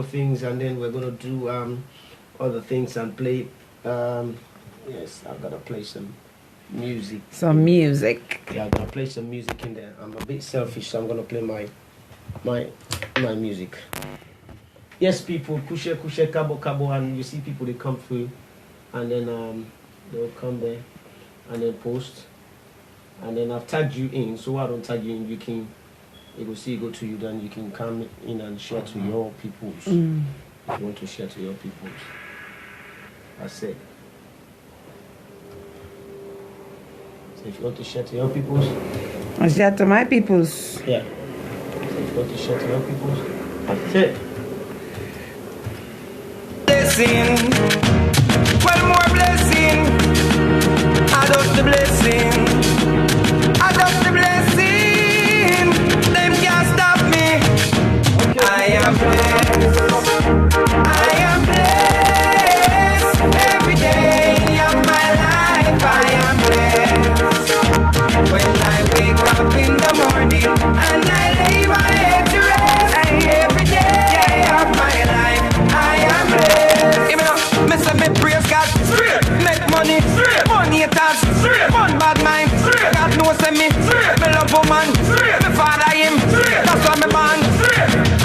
things, and then we're gonna do other things and play. Yes, I've gotta play some music. Some music. Yeah, I'm gonna play some music in there. I'm a bit selfish, so I'm gonna play my music. Yes, people, kushe kabo, and you see people, they come through, and then they'll come there and then post, and then I've tagged you in. So I don't tag you in, it will see, go to you, then you can come in and share to your peoples. If you want to share to your peoples, that's it. So if you want to share to your peoples, I share to my peoples. yeah. So if you want to share to your peoples, that's it. Blessing, well, more blessing. Adopt the blessing, adopt the blessing. Them can't stop me. I am blessed, I am blessed. Every day of my life I am blessed. When I wake up in the morning and I lay my head to rest, every day of my life I am blessed. Give me up, me say me praise God, make money, money attached, fun bad mind. God knows me love woman, me father him, that's why me born.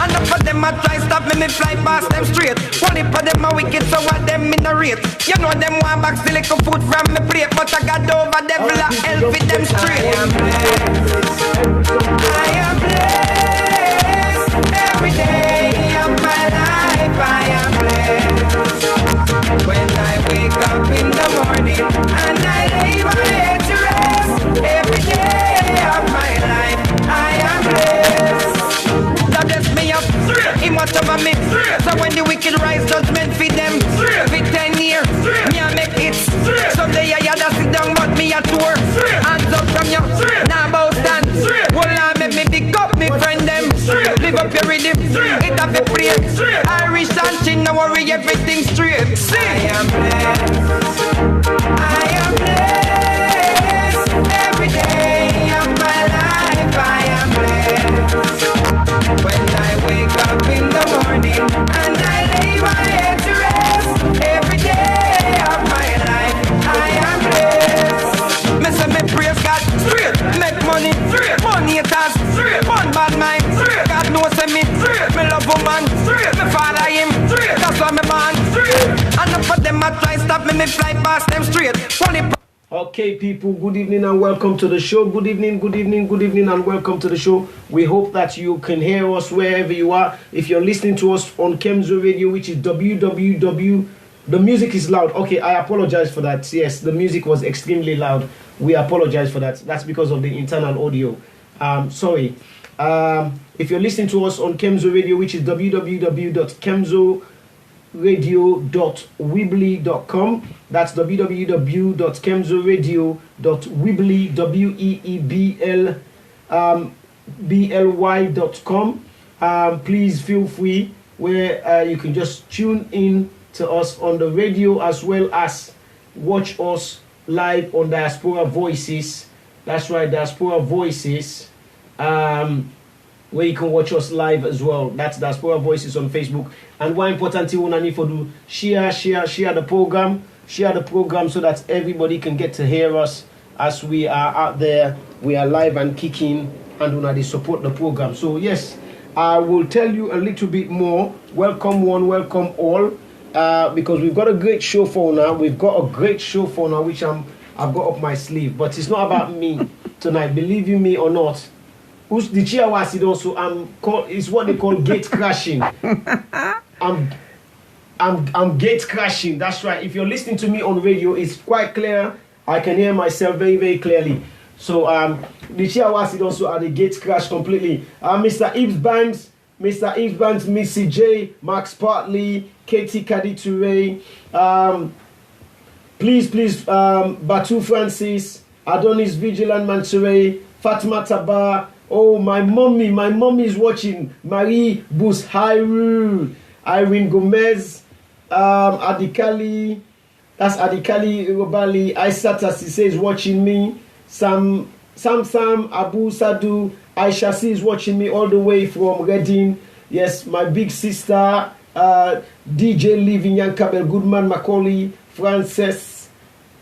And up for them a try stop me fly past them straight. Only for them a wicked, so what them in a rate. You know them want back the little food from me plate, but I got over devil a hell with them straight. I am blessed, I am blessed. Every day of my life I am blessed. When I wake up in the morning and I lay my head to rest, every day of my life I am blessed. God bless me up, Him watch over me. So when the wicked rise, judgment feed them. For 10 years, me a make it. Someday I had to sit down, but me a tour. Hands up from you, now bow stand. Well, I make me pick up me friend them. Live up your rhythm, it have a free. Irish and chin, no worry, everything straight. See, I am blessed, I am blessed. Every day of my life I am blessed. When I wake up in the morning and I lay my head to rest, every day of my life I am blessed. Me say me praise God, make money, money attached, fun bad mind. God knows me love woman, me father him, that's why me born. And up for them a try stop me fly past them straight. Okay, people, good evening and welcome to the show. Good evening, and welcome to the show. We hope that you can hear us wherever you are. If you're listening to us on Kemzo Radio, which is www. The music is loud. Okay, I apologize for that. Yes, the music was extremely loud. We apologize for that. That's because of the internal audio. Sorry. If you're listening to us on Kemzo Radio, which is www.kemzoradio.weebly.com. That's www.kemzoradio.weebly.com. Please feel free where you can just tune in to us on the radio as well as watch us live on Diaspora Voices. That's right, Diaspora Voices. Where you can watch us live as well. That's Diaspora Voices on Facebook. And one important thing I need to do, share the program so that everybody can get to hear us as we are out there. We are live and kicking, and when they support the program. So yes, I will tell you a little bit more. Welcome one, welcome all, because we've got a great show for now. Which I've got up my sleeve. But it's not about me tonight. Believe you me or not. Who's the Chiawasi also? It's what they call gate crashing. I'm gate crashing. That's right. If you're listening to me on radio, it's quite clear. I can hear myself very, very clearly. So the Chiawasi also are the gate crash completely. Mr. Ibs Banks, Missy J, Max Partley, Katie Kaditure, please, Batu Francis, Adonis Vigilant Mansoure, Fatima Tabar. Oh, my mommy is watching. Marie Bushairu, Irene Gomez, Adikali, that's Adikali Robali, Isatta Sisay is watching me. Sam Abu Sadu, Aisha C is watching me all the way from Reading. Yes, my big sister, DJ Living, Yankabel, Goodman, Macaulay, Frances,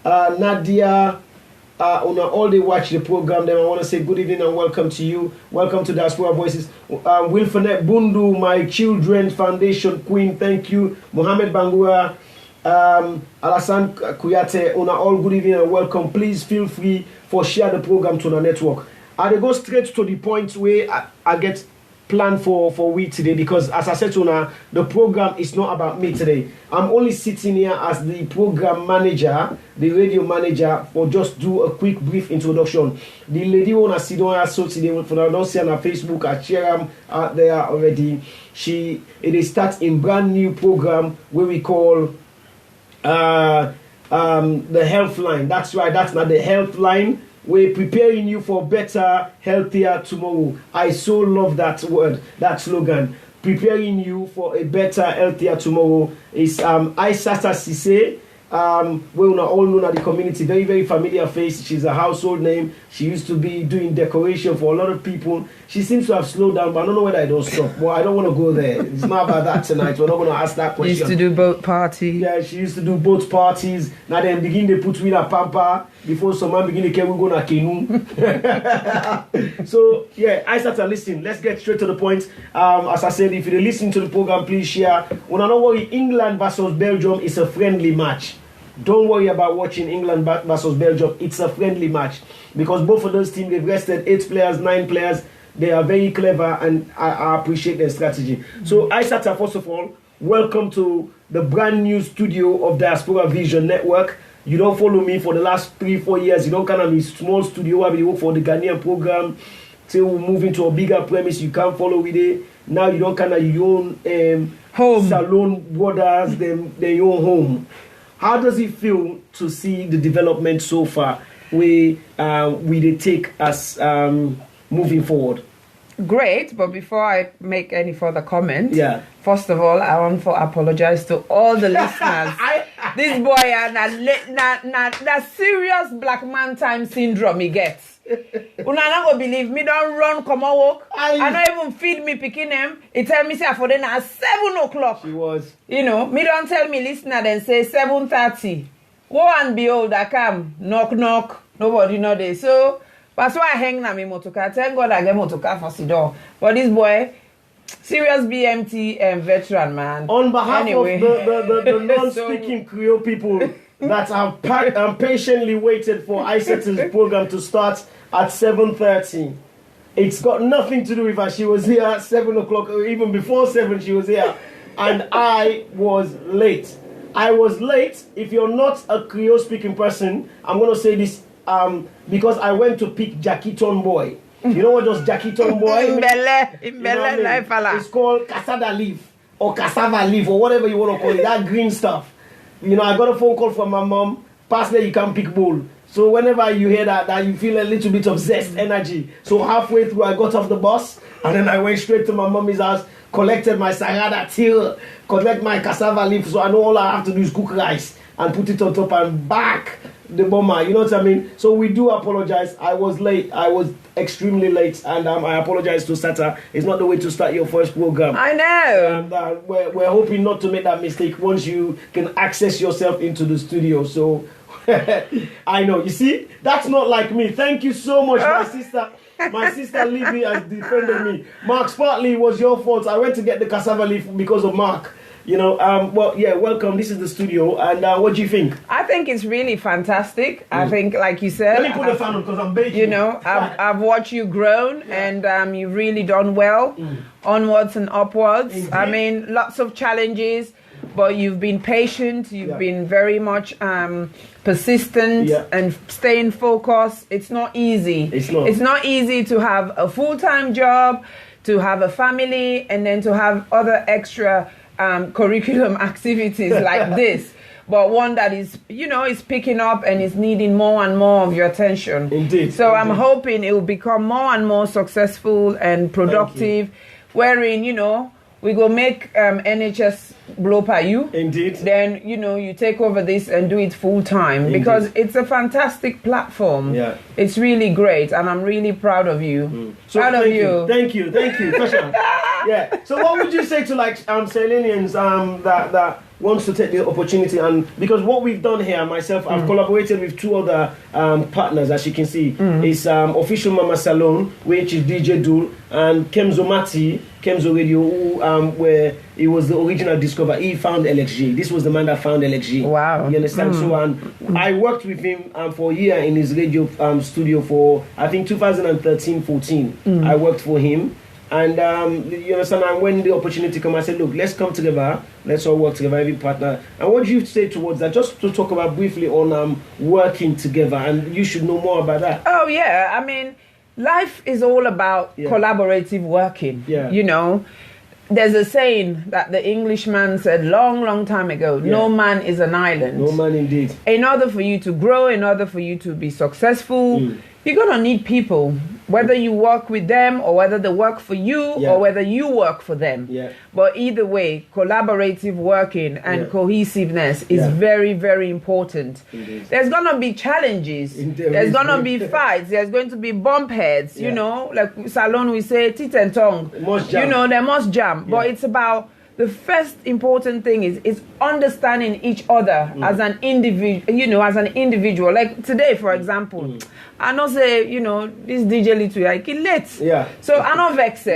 Nadia, all they watch the program, then I want to say good evening and welcome to you. Welcome to Diaspora Voices. Wilfernet Bundu, my Children Foundation Queen, thank you. Mohammed Bangura, Alassane Kuyate, all good evening and welcome. Please feel free for share the program to the network. I go straight to the point where I get planned for we today, because as I said to Una, the program is not about me today. I'm only sitting here as the program manager, the radio manager, for just do a quick brief introduction. The lady Una Sidonia so today for don't see on her Facebook, I share them out there already. It is start in brand new program where we call the health line. That's right, that's not the health line. We're preparing you for better, healthier tomorrow. I so love that word, that slogan. Preparing you for a better, healthier tomorrow. Is Isatta Sisay. We all know the community, very, very familiar face. She's a household name. She used to be doing decoration for a lot of people. She seems to have slowed down, but I don't know whether I don't stop. Well, I don't want to go there. It's not about that tonight. We're not going to ask that question. Used to do boat party. Yeah, she used to do boat parties. Now then begin to put with a pamper before someone begin to care we go na canoe. So yeah, Isatta, listen, let's get straight to the point. As I said, if you're listening to the program, please share. When I don't worry, England versus Belgium is a friendly match. Don't worry about watching England versus Belgium. It's a friendly match because both of those teams, they've rested 8 players, 9 players. They are very clever and I appreciate their strategy. So Isatta, first of all, welcome to the brand new studio of Diaspora Vision Network. You don't follow me for the last 3-4 years. You don't kind of be small studio where we work for the Ghanaian program till we move into a bigger premise. You can't follow with it. Now you don't kind of your own Home. Salone brothers, their own home. How does it feel to see the development so far we they take us moving forward? Great, but before I make any further comment, Yeah. first of all, I want to apologize to all the listeners. This boy na serious black man time syndrome he gets. Una not go believe me, don't run, come on walk. I don't even feed me picking them. He tell me say for then at 7 o'clock. She was. You know, me don't tell me listener then say 7:30. Go and behold, I come. Knock, knock. Nobody know this. So that's why I hang na me motoka. Thank God I get motoka for Sidor. But this boy, serious BMT veteran, man. On behalf Anyway. of the non-speaking Creole people that have patiently waited for Isatta's program to start at 7:30. It's got nothing to do with her. She was here at 7 o'clock, or even before 7 she was here. And I was late. I was late. If you're not a Creole speaking person, I'm going to say this because I went to pick Jackie Ton Boy. You know what does Jackie Ton Boy mean? It's called cassava leaf or cassava leaf or whatever you want to call it, that green stuff. You know, I got a phone call from my mom. Pass there, you can pick bowl. So whenever you hear that you feel a little bit of zest, energy. So halfway through, I got off the bus and then I went straight to my mommy's house, collected my sagada till, collect my cassava leaf. So I know all I have to do is cook rice and put it on top and back the bomber. You know what I mean? So we do apologize. I was late. I was extremely late, and I apologize to Sata. It's not the way to start your first program. I know. And we're hoping not to make that mistake once you can access yourself into the studio. So I know. You see, that's not like me. Thank you so much, my sister. My sister Libby has defended me. Mark, partly was your fault. I went to get the cassava leaf because of Mark. You know, well, yeah, welcome. This is the studio. And what do you think? I think it's really fantastic. I think, like you said, Let me put the fan on because I'm baking. you know, I've watched you grown and you've really done well, onwards and upwards. Indeed. I mean, lots of challenges, but you've been patient. You've been very much persistent and staying focused. It's not easy. It's not easy to have a full-time job, to have a family, and then to have other extra curriculum activities like this, but one that is, you know, is picking up and is needing more and more of your attention. Indeed. So I'm hoping it will become more and more successful and productive, wherein, you know, we go make NHS blow by you. Indeed. Then, you know, you take over this and do it full time because it's a fantastic platform. Yeah. It's really great and I'm really proud of you. So Proud of you. Thank you. Tasha. Yeah. So what would you say to like Sierra Leoneans that wants to take the opportunity, and because what we've done here, myself, I've collaborated with 2 other partners, as you can see. It's Official Mama Salone, which is DJ Dul, and Kemzo Mati, Kemzo Radio, who, where he was the original discoverer. He found LXG. This was the man that found LXG. Wow. You understand? So I worked with him for a year in his radio studio for, I think, 2013-14. I worked for him. And you understand, and when the opportunity came, I said, look, let's come together, let's all work together, every partner. And what do you say towards that? Just to talk about briefly on working together, and you should know more about that. Oh, yeah. I mean, life is all about collaborative working. Yeah. You know, there's a saying that the Englishman said long time ago, no man is an island. No man indeed. In order for you to grow, in order for you to be successful, you're going to need people, whether you work with them or whether they work for you or whether you work for them. Yeah. But either way, collaborative working and cohesiveness is very, very important. Indeed. There's going to be challenges. There's going to be fights. There's going to be bump heads. You know, like Salone, we say, teeth and tongue. You know, they must jam. But it's about... The first important thing is understanding each other as an individual, you know, as an individual. Like today, for example, I know say, you know, this DJ Little, I can late. Yeah. So I know vex.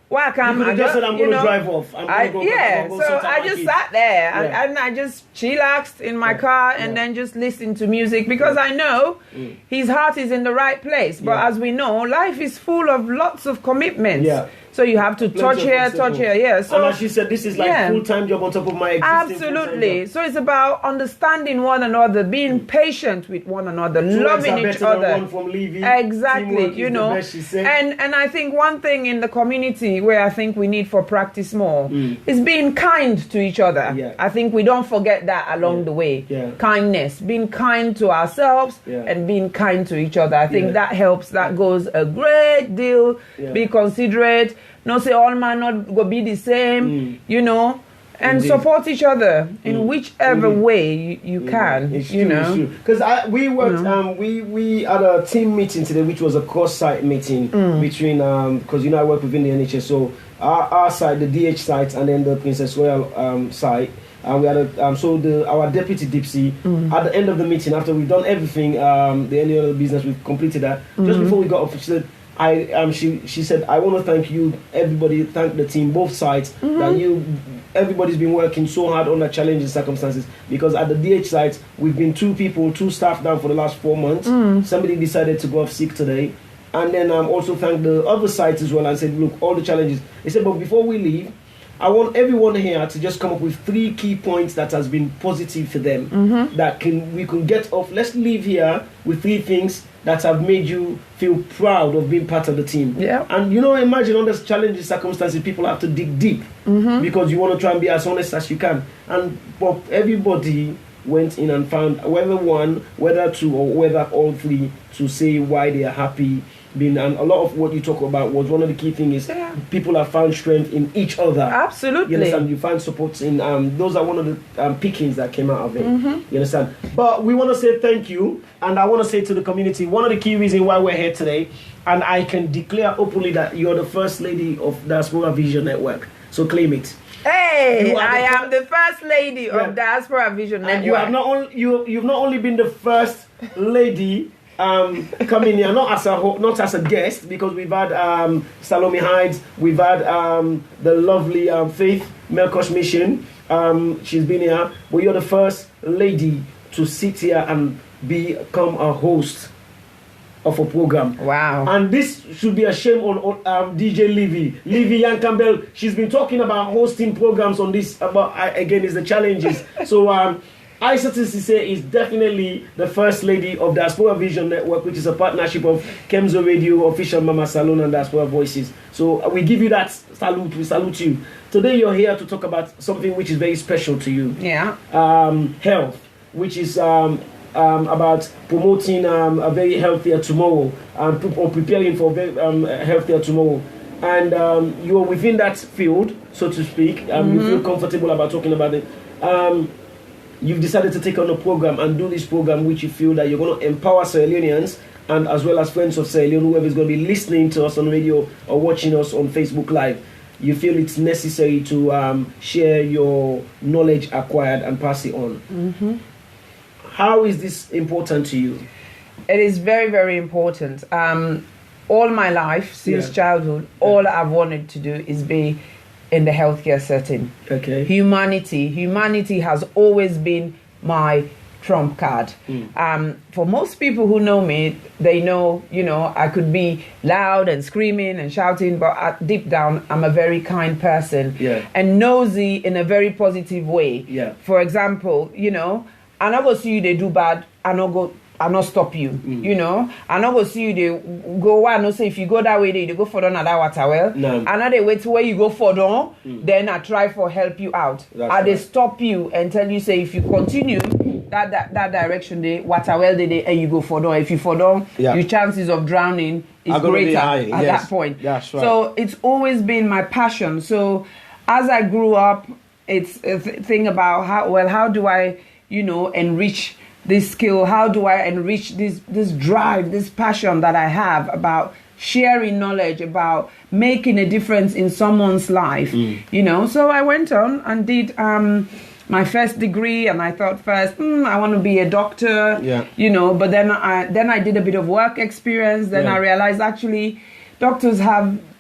Why can't I just said I'm going to drive off. So I just sat there and I just chillaxed in my car and then just listened to music because I know his heart is in the right place. But as we know, life is full of lots of commitments. Yeah. So you have to touch here. So, and as she said, this is like full-time job on top of my existing Absolutely. So it's about understanding one another, being patient with one another, loving each other. One from Levy. Exactly, you know. And I think one thing in the community where I think we need for practice more is being kind to each other. Yeah. I think we don't forget that along the way. Yeah. Kindness, being kind to ourselves and being kind to each other. I think that helps. That goes a great deal. Be considerate. No say all man not go be the same, you know, and support each other in whichever way you can, you know. Because we worked, we had a team meeting today, which was a cross-site meeting between, because, you know, I work within the NHS, so our site, the DH site, and then the Princess Royal site. We had our deputy Dipsy at the end of the meeting, after we've done everything, the end of the business, we've completed that. Just before we got off, she said, she said, I want to thank you, everybody, thank the team, both sides, that everybody's been working so hard under challenging circumstances, because at the DH site, we've been 2 staff down for the last 4 months. Somebody decided to go off sick today. And then also thank the other sites as well and said, look, all the challenges. He said, but before we leave, I want everyone here to just come up with 3 key points that has been positive for them, that we can get off. Let's leave here with 3 things that have made you feel proud of being part of the team. Yeah. And you know, imagine under challenging circumstances, people have to dig deep because you want to try and be as honest as you can. And but everybody went in and found whether 1, whether 2, or whether all 3 to say why they are happy. And a lot of what you talk about was one of the key things is people have found strength in each other. Absolutely. You understand? You find support in those are one of the pickings that came out of it. You understand? But we want to say thank you, and I want to say to the community, one of the key reasons why we're here today, and I can declare openly that you're the first lady of Diaspora Vision Network. So claim it. Hey, I am the first lady of Diaspora Vision Network. And you have you've not only been the first lady coming here, not as a guest, because we've had Salome Hides, we've had the lovely Faith Melkosh Mission. She's been here, but you're the first lady to sit here and become a host of a program. Wow. And this should be a shame on DJ Livy Young Campbell. She's been talking about hosting programs on this, again, is the challenges. So Isatta Sisay is definitely the first lady of Diaspora Vision Network, which is a partnership of Kemzo Radio, Official Mama Salone, and Diaspora Voices. So we give you that salute. We salute you. Today you're here to talk about something which is very special to you. Yeah. Health, which is about promoting a very healthier tomorrow, or preparing for a very healthier tomorrow. And you're within that field, so to speak. You feel comfortable about talking about it. You've decided to take on a program and do this program which you feel that you're going to empower Sierra Leoneans, and as well as friends of Sierra Leone, whoever is going to be listening to us on radio or watching us on Facebook Live. you feel it's necessary to share your knowledge acquired and pass it on. Mm-hmm. How is this important to you? It is very, very important. All my life, since childhood, all I've wanted to do is be in the healthcare setting. Okay. Humanity has always been my trump card. For most people who know me, they know, I could be loud and screaming and shouting, but deep down, I'm a very kind person and nosy in a very positive way. Yeah. For example, I not go see you they do bad, I not stop you, I not go see you they go, I not say if you go that way, they go for down at that water well. No. I know they wait to where you go for down, then I try for help you out. They stop you and tell you, say, if you continue that direction, they water well they and you go for down. If you fall down, your chances of drowning is greater at that point. That's right. So it's always been my passion. So as I grew up, it's a thing about how do I, enrich this skill? How do I enrich this drive, this passion that I have about sharing knowledge, about making a difference in someone's life? So I went on and did my first degree, and I thought first, I want to be a doctor, but then I did a bit of work experience. Then I realized actually doctors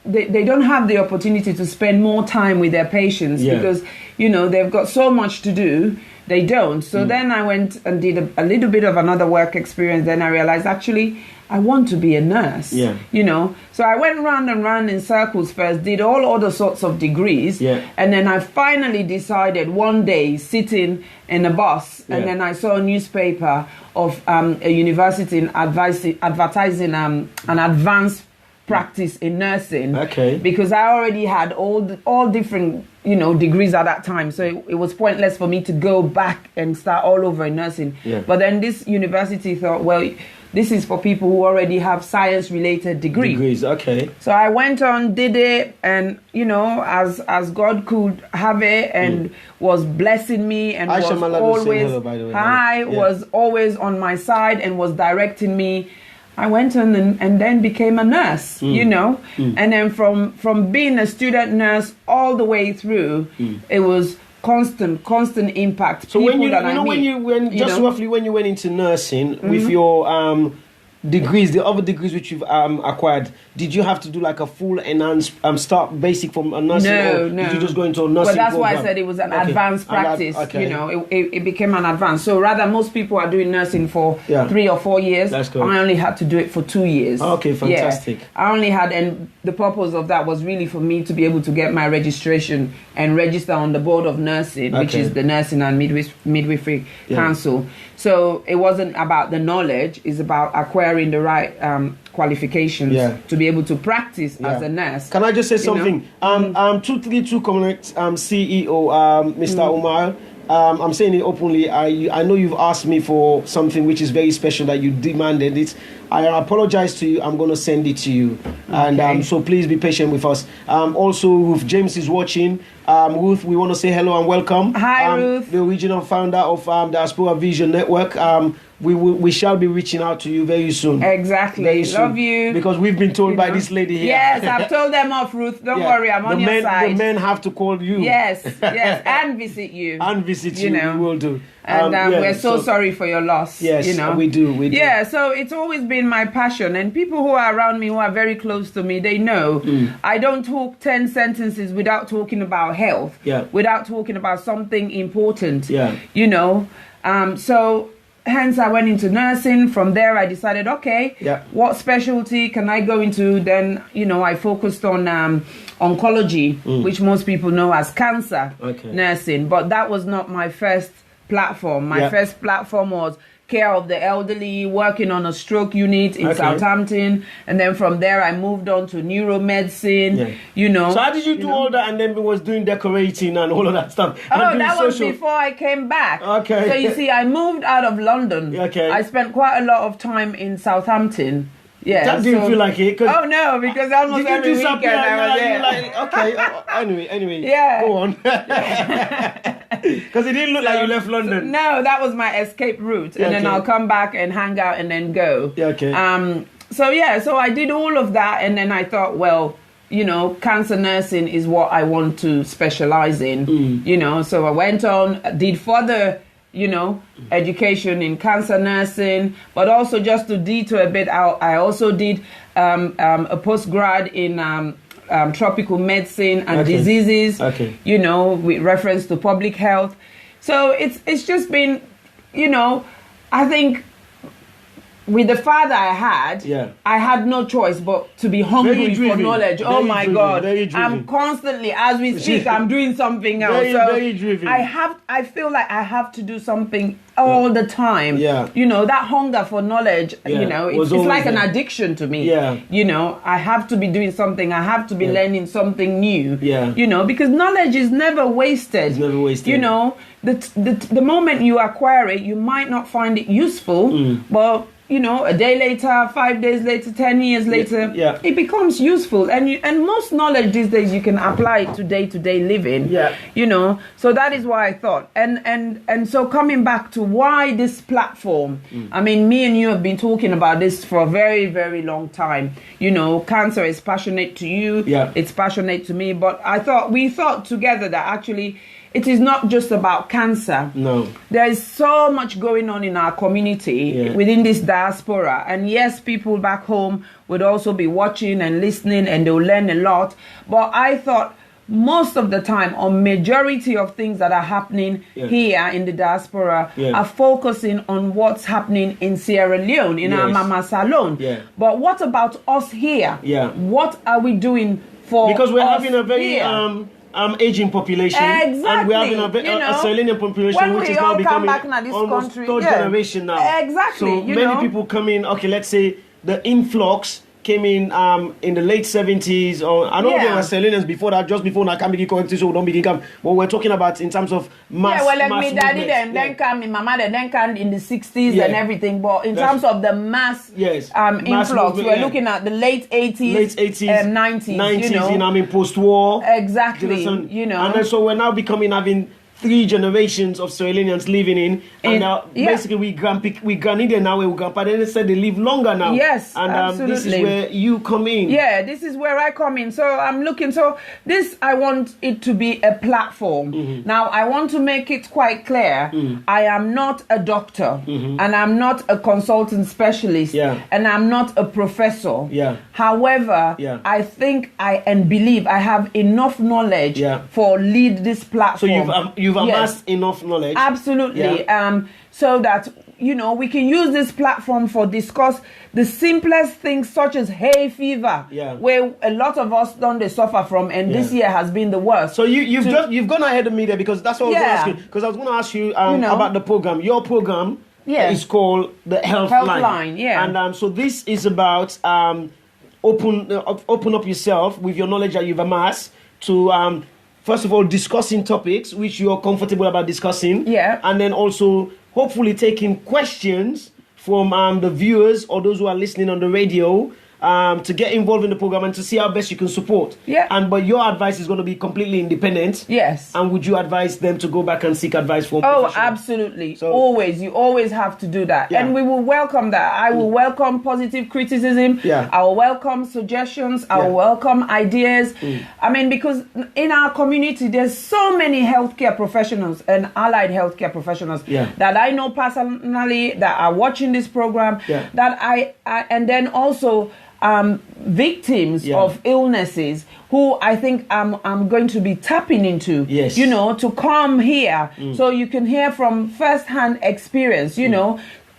they don't have the opportunity to spend more time with their patients because, they've got so much to do. They don't. So then I went and did a little bit of another work experience. Then I realized actually I want to be a nurse. So I went round and round in circles first, did all other sorts of degrees. And then I finally decided one day sitting in a bus and then I saw a newspaper of a university advertising an advanced practice in nursing. Okay. Because I already had all different degrees at that time, so it was pointless for me to go back and start all over in nursing. But then this university thought, well, this is for people who already have science related degrees. Okay. So I went on, did it, and as God could have it, and was blessing me, and was always was always on my side and was directing me. I went on and then became a nurse, and then from being a student nurse all the way through, it was constant impact. So when roughly when you went into nursing with your degrees, the other degrees which you've acquired, did you have to do like a full enhanced start basic from a nursing? No. Did you just go into a nursing that's program? why I said it was an advanced practice. It became an advanced. So rather, most people are doing nursing for 3 or 4 years. That's good. I only had to do it for 2 years. Okay, fantastic. I only had, and the purpose of that was really for me to be able to get my registration and register on the board of nursing, which is the Nursing and Midwifery Council. So it wasn't about the knowledge; it's about acquiring the right qualifications to be able to practice as a nurse. Can I just say something? 232 Connect CEO, Mr. Omar. I'm saying it openly. I know you've asked me for something which is very special that you demanded it. I apologize to you. I'm going to send it to you. And so please be patient with us. Also, Ruth James is watching. Ruth, we want to say hello and welcome. Hi, Ruth. The original founder of Diaspora Vision Network. We shall be reaching out to you very soon. Exactly. Very soon. Love you. Because we've been told by this lady here. Yes, I've told them off, Ruth. Don't worry, I'm on your side. The men have to call you. Yes, and visit you. And visit you, we will do. And we're so sorry for your loss. Yes, we do. Yeah, so it's always been my passion. And people who are around me, who are very close to me, they know I don't talk 10 sentences without talking about health, without talking about something important, so hence I went into nursing. From there I decided, what specialty can I go into? Then, I focused on oncology, which most people know as cancer nursing. But that was not my first platform. My first platform was care of the elderly, working on a stroke unit in Southampton, and then from there I moved on to neuromedicine. So how did you do all that, and then was doing decorating and all of that stuff? That was before I came back. So you see, I moved out of London. I spent quite a lot of time in Southampton. That didn't feel like it. Oh no, because almost every weekend I was there. Anyway, go on. Because it didn't look like you left London. No, that was my escape route, and then I'll come back and hang out and then go. So I did all of that, and then I thought, well, cancer nursing is what I want to specialize in, so I went on, did further, education in cancer nursing, but also just to detour a bit, I also did a postgrad in tropical medicine and diseases, with reference to public health. So it's just been, I think with the father I had no choice but to be hungry for knowledge. Oh my God. I'm constantly, as we speak, I'm doing something else. Very driven. I feel like I have to do something all the time. Yeah. That hunger for knowledge, it's like an addiction to me. Yeah. I have to be doing something. I have to be learning something new. Yeah. Because knowledge is never wasted. It's never wasted. The moment you acquire it, you might not find it useful, but a day later, 5 days later, 10 years later, it becomes useful. And most knowledge these days you can apply to day-to-day living. Yeah. So that is why I thought. And so coming back to why this platform, I mean, me and you have been talking about this for a very, very long time. Cancer is passionate to you. Yeah. It's passionate to me. But we thought together that actually it is not just about cancer. No. There is so much going on in our community within this diaspora. And yes, people back home would also be watching and listening and they'll learn a lot. But I thought most of the time, or majority of things that are happening here in the diaspora are focusing on what's happening in Sierra Leone, in our Mama Salone. Yeah. But what about us here? Yeah. What are we doing for Because we're us having a very here? aging population, and we're having a Sierra Leonean population which is now becoming almost third generation now. Exactly. So many people come in. Okay, let's say the influx came in the late 70s, or I know there were Sierra Leoneans before that, just before Nakambigi Corrective, so we don't begin come. But we're talking about in terms of mass. Like me daddy then come, my mama then come in the 60s and everything. But in terms of the mass influx, we're looking at the late 80s and 90s, post-war. Exactly. And then so we're now having 3 generations of Sierra Leoneans living in, and now basically we Ghanaian now, we grandpa, then said they live longer now. Yes, and absolutely. This is where you come in. Yeah, this is where I come in. So I'm looking. So this, I want it to be a platform. Now I want to make it quite clear. I am not a doctor, and I'm not a consultant specialist, and I'm not a professor. However, I think and believe I have enough knowledge for lead this platform. So you've amassed enough knowledge. Absolutely. So that we can use this platform for discuss the simplest things such as hay fever, where a lot of us don't suffer from, and this year has been the worst. So you've gone ahead of me there, because that's what I was going to ask you. Because I was going to ask you about the program. Your program is called the Health Line. And so this is about open up yourself with your knowledge that you've amassed to first of all, discussing topics which you're comfortable about discussing. And then also, hopefully, taking questions from the viewers or those who are listening on the radio to get involved in the program and to see how best you can support. But your advice is going to be completely independent. And would you advise them to go back and seek advice from professionals? Absolutely. So, you always have to do that. And we will welcome that. I will welcome positive criticism. I will welcome suggestions. I will welcome ideas. I mean, because in our community, there's so many healthcare professionals and allied healthcare professionals that I know personally, that are watching this program, that I and then also victims of illnesses who I think I'm going to be tapping into, to come here so you can hear from first-hand experience,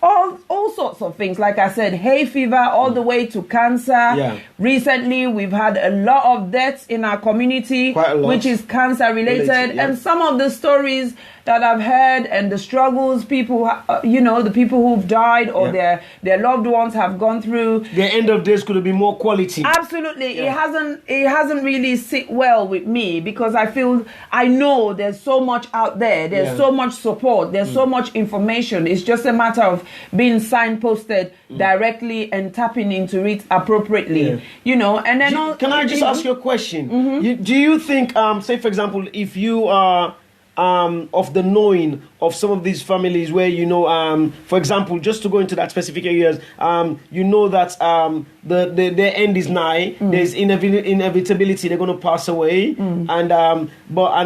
all sorts of things. Like I said, hay fever all the way to cancer. Recently, we've had a lot of deaths in our community, which is cancer related. And some of the stories that I've heard and the struggles people, the people who've died or their loved ones have gone through. The end of days could have been more quality. Absolutely. It hasn't really sit well with me, because I know there's so much out there. There's so much support. There's so much information. It's just a matter of being signposted directly and tapping into it appropriately. And then can I just ask you a question? Do you think, say for example, if you are of the knowing of some of these families where, you know, for example, just to go into that specific areas, you know that their end is nigh. There's inevitability; they're going to pass away, and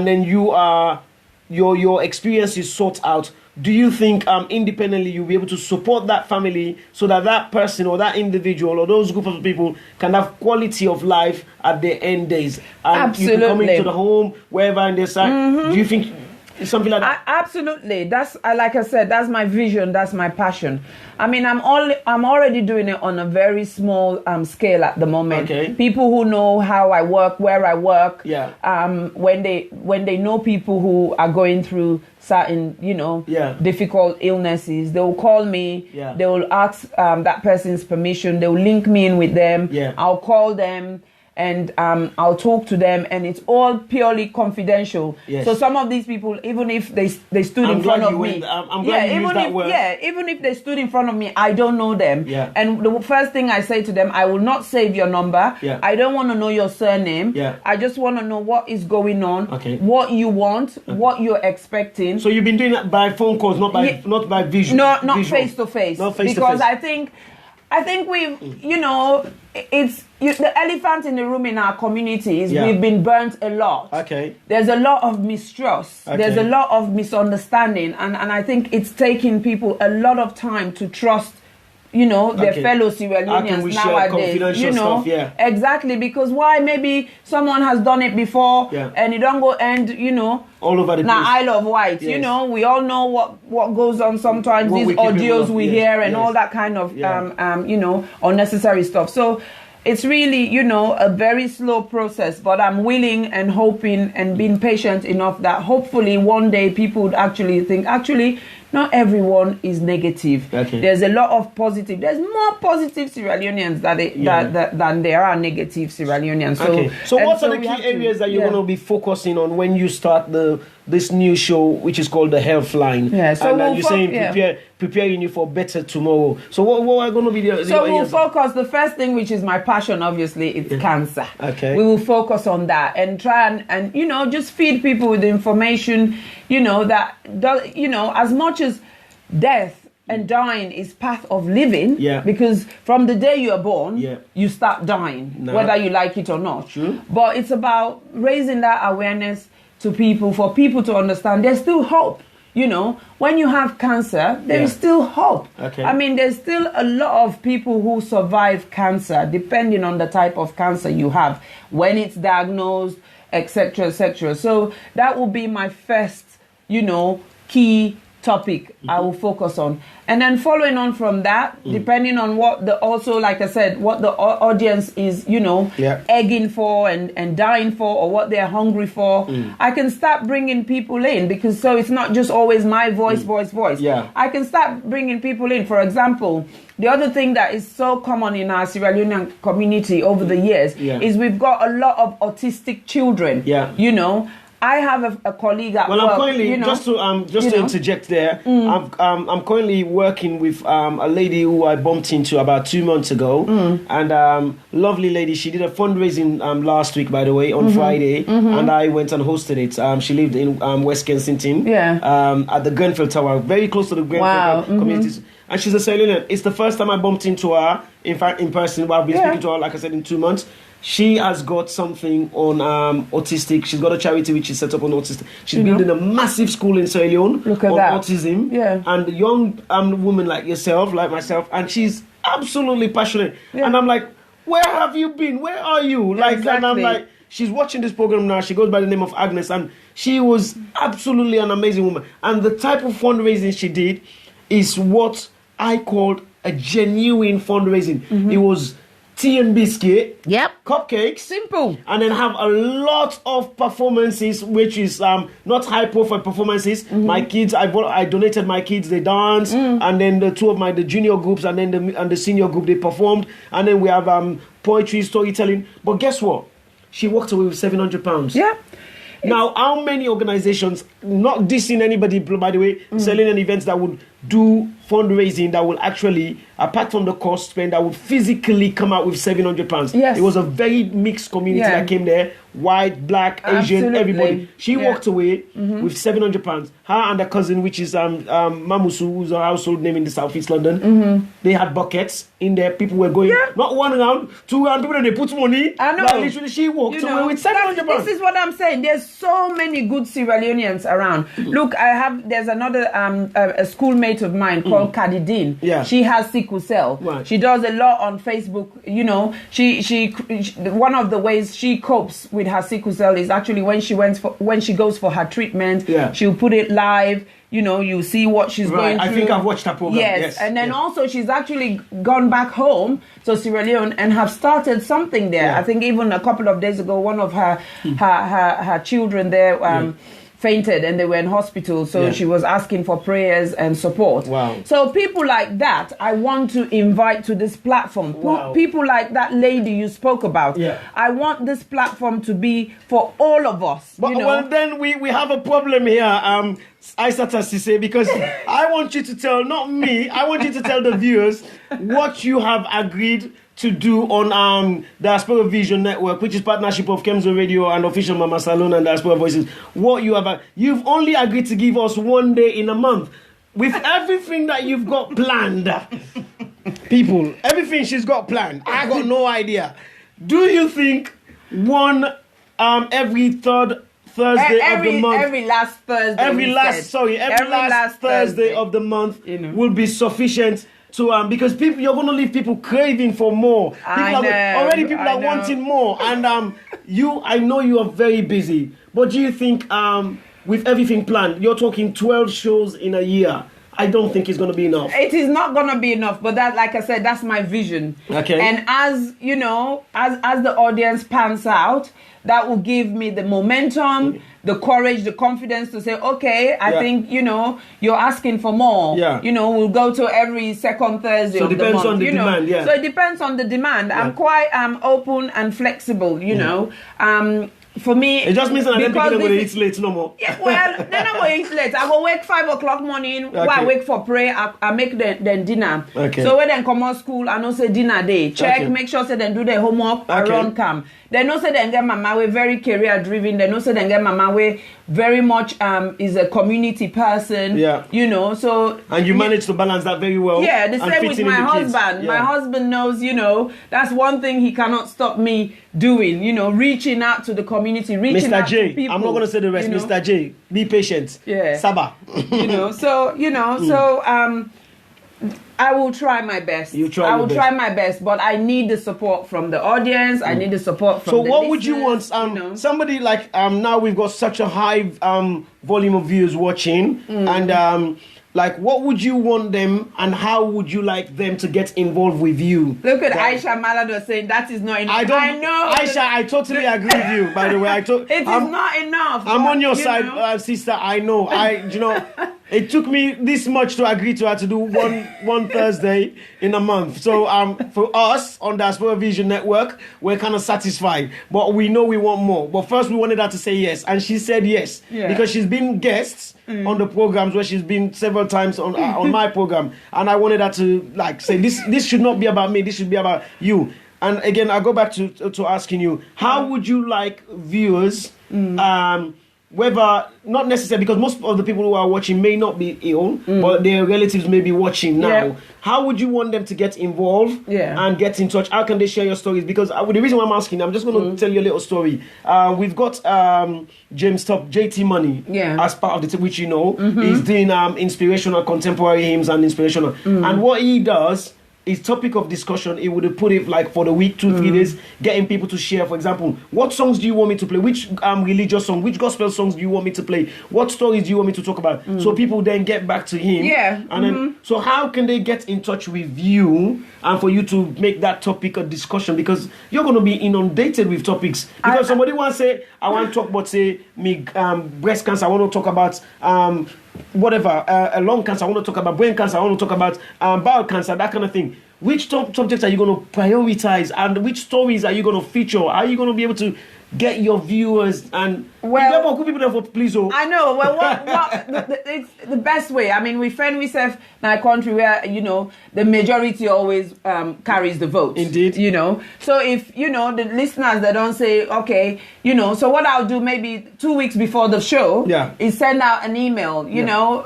then you are your experience is sought out. Do you think independently you'll be able to support that family so that that person or that individual or those group of people can have quality of life at their end days? And absolutely. You can come into the home, wherever in their side. Do you think it's something like that? Absolutely. That's like I said, that's my vision, that's my passion. I mean, I'm already doing it on a very small scale at the moment. Okay. People who know how I work, where I work, when they know people who are going through certain, you know, difficult illnesses, they will call me, they will ask that person's permission, they will link me in with them, I'll call them, and I'll talk to them, and it's all purely confidential. Yes. So some of these people, even if they stood in front of me, even if they stood in front of me, I don't know them. Yeah. And the first thing I say to them, I will not save your number. Yeah. I don't want to know your surname. Yeah. I just want to know what is going on, what you want, what you're expecting. So you've been doing that by phone calls, not by visual. Not face to face. Because I think we've, you know, the elephant in the room in our communities, we've been burnt a lot. Okay. There's a lot of mistrust. Okay. There's a lot of misunderstanding. And I think it's taking people a lot of time to trust, you know, their fellow Sierra Leoneans nowadays. You know, exactly, because why? Maybe someone has done it before and it don't go end, you know, all over the place. Now, Isle of Wight, you know, we all know what goes on sometimes, these audios we hear and all that kind of, you know, unnecessary stuff. So it's really, you know, a very slow process, but I'm willing and hoping and being patient enough that hopefully one day people would actually think, not everyone is negative. Okay. There's a lot of positive. There's more positive Sierra Leoneans than there are negative Sierra Leoneans. So what are the key areas that you're going to be focusing on when you start this new show, which is called the Healthline? Yeah. So you're saying preparing you for better tomorrow. So what are going to be the we'll focus. The first thing, which is my passion, obviously, is cancer. Okay. We will focus on that and try and you know, just feed people with the information, you know, that, you know, as much as death and dying is path of living, because from the day you are born, you start dying, whether you like it or not. True. But it's about raising that awareness to people, for people to understand there's still hope. You know, when you have cancer, there is still hope. Okay. I mean, there's still a lot of people who survive cancer, depending on the type of cancer you have, when it's diagnosed, etc., etc. So that will be my first, you know, key topic I will focus on. And then following on from that, depending on what like I said, what the audience is, you know, egging for and dying for, or what they're hungry for, I can start bringing people in, because so it's not just always my voice. Yeah. I can start bringing people in. For example, the other thing that is so common in our Sierra Leonean community over the years is we've got a lot of autistic children. Yeah. You know, I have a colleague at work. I'm currently, you know, just to interject there, I'm currently working with a lady who I bumped into about 2 months ago, and lovely lady. She did a fundraising last week, by the way, on Friday, and I went and hosted it. She lived in West Kensington, at the Grenfell Tower, very close to the Grenfell communities. And she's a Sierra Leonean. It's the first time I bumped into her, in fact, in person. I've been speaking to her, like I said, in 2 months. She has got something on autistic. She's got a charity which is set up on autistic. She's building a massive school in Sierra Leone on autism. Yeah. And a young woman like yourself, like myself, and she's absolutely passionate. Yeah. And I'm like, where have you been? Where are you? Like, and I'm like, she's watching this program now. She goes by the name of Agnes, and she was absolutely an amazing woman. And the type of fundraising she did is what I called a genuine fundraising. It was tea and biscuit, cupcakes, simple, and then have a lot of performances, which is not high profile performances. My kids, I donated my kids, they dance, and then the two of the junior groups, and then the senior group, they performed, and then we have poetry, storytelling. But guess what? She walked away with £700. Yeah. Now, how many organizations, not dissing anybody, by the way, selling an event that would do fundraising that will actually, apart from the cost spend, that would physically come out with £700. Yes. It was a very mixed community that came there, white, black, Asian, everybody. She walked away with £700. Her and her cousin, which is Mamusu, who's a household name in the Southeast London, they had buckets in there. People were going, not 1 round, 2 round, people, they put money. I know. Like, literally, she walked away with £700. This is what I'm saying. There's so many good Sierra Leoneans around. Look, there's another a schoolmate of mine called Kadidin. Yeah. She has sickle cell. Right. She does a lot on Facebook. You know, she one of the ways she copes with her sickle cell is actually when she goes for her treatment. Yeah. She'll put it live. You know, you see what she's going through. I think I've watched her program. Yes. And then also she's actually gone back home to Sierra Leone and have started something there. Yeah. I think even a couple of days ago, one of her children there fainted and they were in hospital. So she was asking for prayers and support. Wow. So people like that, I want to invite to this platform. Wow. People like that lady you spoke about. Yeah. I want this platform to be for all of us. But well, then we have a problem here, Isatta Sisay, because I want you to tell, not me, I want you to tell the viewers what you have agreed to do on Diaspora Vision Network, which is partnership of Kemzo Radio and official Mama Salone and Diaspora Voices. What you've only agreed to give us 1 day in a month. With everything that you've got planned, people, everything she's got planned, I got no idea. Do you think every third Thursday of the month, every last Thursday, every last Thursday of the month will be sufficient to because you're going to leave people craving for more. People are wanting more, and I know you are very busy, but do you think with everything planned, you're talking 12 shows in a year? I don't think it's going to be enough. It is not going to be enough, but that, like I said, that's my vision. Okay. And as you know, as the audience pans out, that will give me the momentum, the courage, the confidence to say, okay, I think, you're asking for more. Yeah. We'll go to every second Thursday of the month. So it depends on the demand, So it depends on the demand. I'm quite open and flexible, For me, it just means that I'm going to eat late no more. Yeah, well, then I'm going to eat late. I will wake 5 o'clock morning. While I wake for prayer, I make the dinner. Okay. So when they come out school, I know say dinner day. Check, make sure say they do their homework. I run come. They know say they get mama way very career driven. They know say they get mama way very much is a community person. Yeah. So and you manage to balance that very well. Yeah, the same with my husband. Yeah. My husband knows, that's one thing he cannot stop me doing. Reaching out to the community, reaching out to people. I'm not going to say the rest. Mr. J, be patient. Yeah. Saba. I will try my best. I will try my best, but I need the support from the audience. I need the support from the listeners. So what would you want? Somebody like now we've got such a high volume of viewers watching, and what would you want them, and how would you like them to get involved with you? Look at Aisha Malado saying that is not enough. I know. Aisha, I totally agree with you, by the way. It is not enough. I'm on your side, sister. I know. It took me this much to agree to her to do one Thursday in a month. So for us on Diaspora Vision Network, we're kind of satisfied. But we know we want more. But first we wanted her to say yes. And she said yes. Yeah. Because she's been guests on the programs where she's been several times on my program. And I wanted her to say, this should not be about me. This should be about you. And again, I go back to asking you, how would you like viewers... whether, not necessarily, because most of the people who are watching may not be ill, but their relatives may be watching now. Yeah. How would you want them to get involved and get in touch? How can they share your stories? Because the reason why I'm asking, I'm just going to tell you a little story. We've got James Top, JT Money, as part of the team, which he's doing inspirational contemporary hymns and inspirational. And what he does... is topic of discussion. It would put it for the week, 2-3 days, getting people to share. For example, what songs do you want me to play? Which religious song? Which gospel songs do you want me to play? What stories do you want me to talk about? So people then get back to him. Yeah. And then, so how can they get in touch with you and for you to make that topic a discussion? Because you're going to be inundated with topics. Because somebody wants to say, I want to talk about, say, me breast cancer. I want to talk about lung cancer. I want to talk about brain cancer. I want to talk about bowel cancer, that kind of thing. Which subjects are you going to prioritize, and which stories are you going to feature? Are you going to be able to get your viewers and please? I know. Well, it's the best way. I mean, we find ourselves in a country where the majority always carries the vote. Indeed. So if the listeners that don't say okay, so what I'll do maybe 2 weeks before the show is send out an email,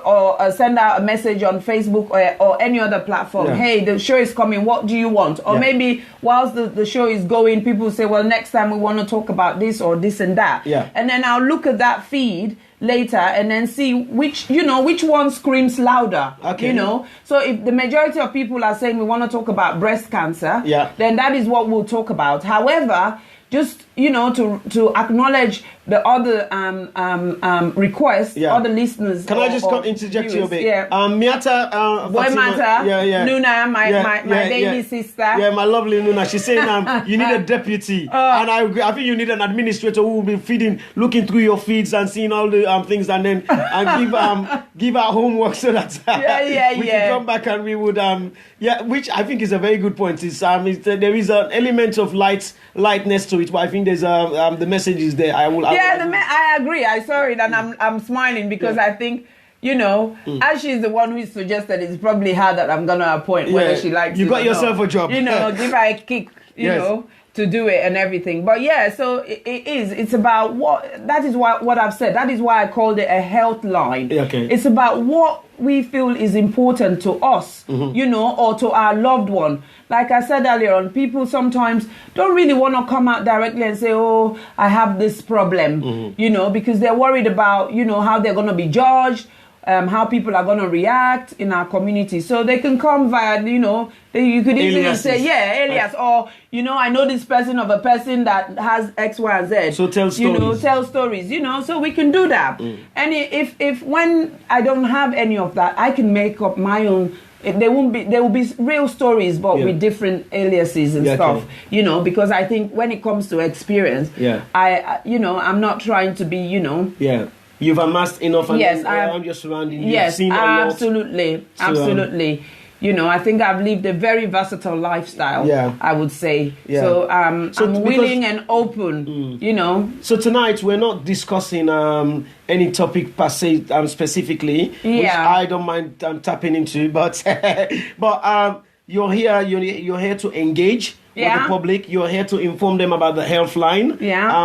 or send out a message on Facebook or any other platform. Yeah. Hey, the show is coming. What do you want? Or maybe whilst the show is going, people say, well, next time we want to talk about this or this and that. Yeah. And then I'll look at that feed later and then see which one screams louder. Okay. So if the majority of people are saying we want to talk about breast cancer, then that is what we'll talk about. However, just to acknowledge the other requests, other listeners. Can I just interject you a bit? Yeah. Miata, Nuna, my baby sister. Yeah, my lovely Nuna. She's saying you need a deputy, and I agree. I think you need an administrator who will be looking through your feeds and seeing all the things, and then give our homework so that we can come back and we would which I think is a very good point. There is an element of lightness to it, but I think there's the message is there. I agree. I saw it and I'm smiling because I think as she's the one who suggested, it's probably her that I'm gonna appoint whether she likes it. You got yourself a job. Give her a kick. To do it and everything. But so it's about that is what I've said. That is why I called it a health line. Okay. It's about what we feel is important to us, or to our loved one. Like I said earlier on, people sometimes don't really want to come out directly and say, oh, I have this problem, because they're worried about, how they're going to be judged, how people are going to react in our community. So they can come via, you could easily say, alias, or, I know this person of a person that has X, Y, and Z. So tell stories. Tell stories, so we can do that. And if when I don't have any of that, I can make up my own. There will be real stories, but with different aliases and stuff, because I think when it comes to experience, I'm not trying to be, You've amassed enough, and I'm just surrounding you. Yes, seen absolutely. I think I've lived a very versatile lifestyle. I would say. So I'm willing and open. So tonight we're not discussing any topic per se specifically, which I don't mind tapping into, but you're here to engage with the public. You're here to inform them about the Healthline,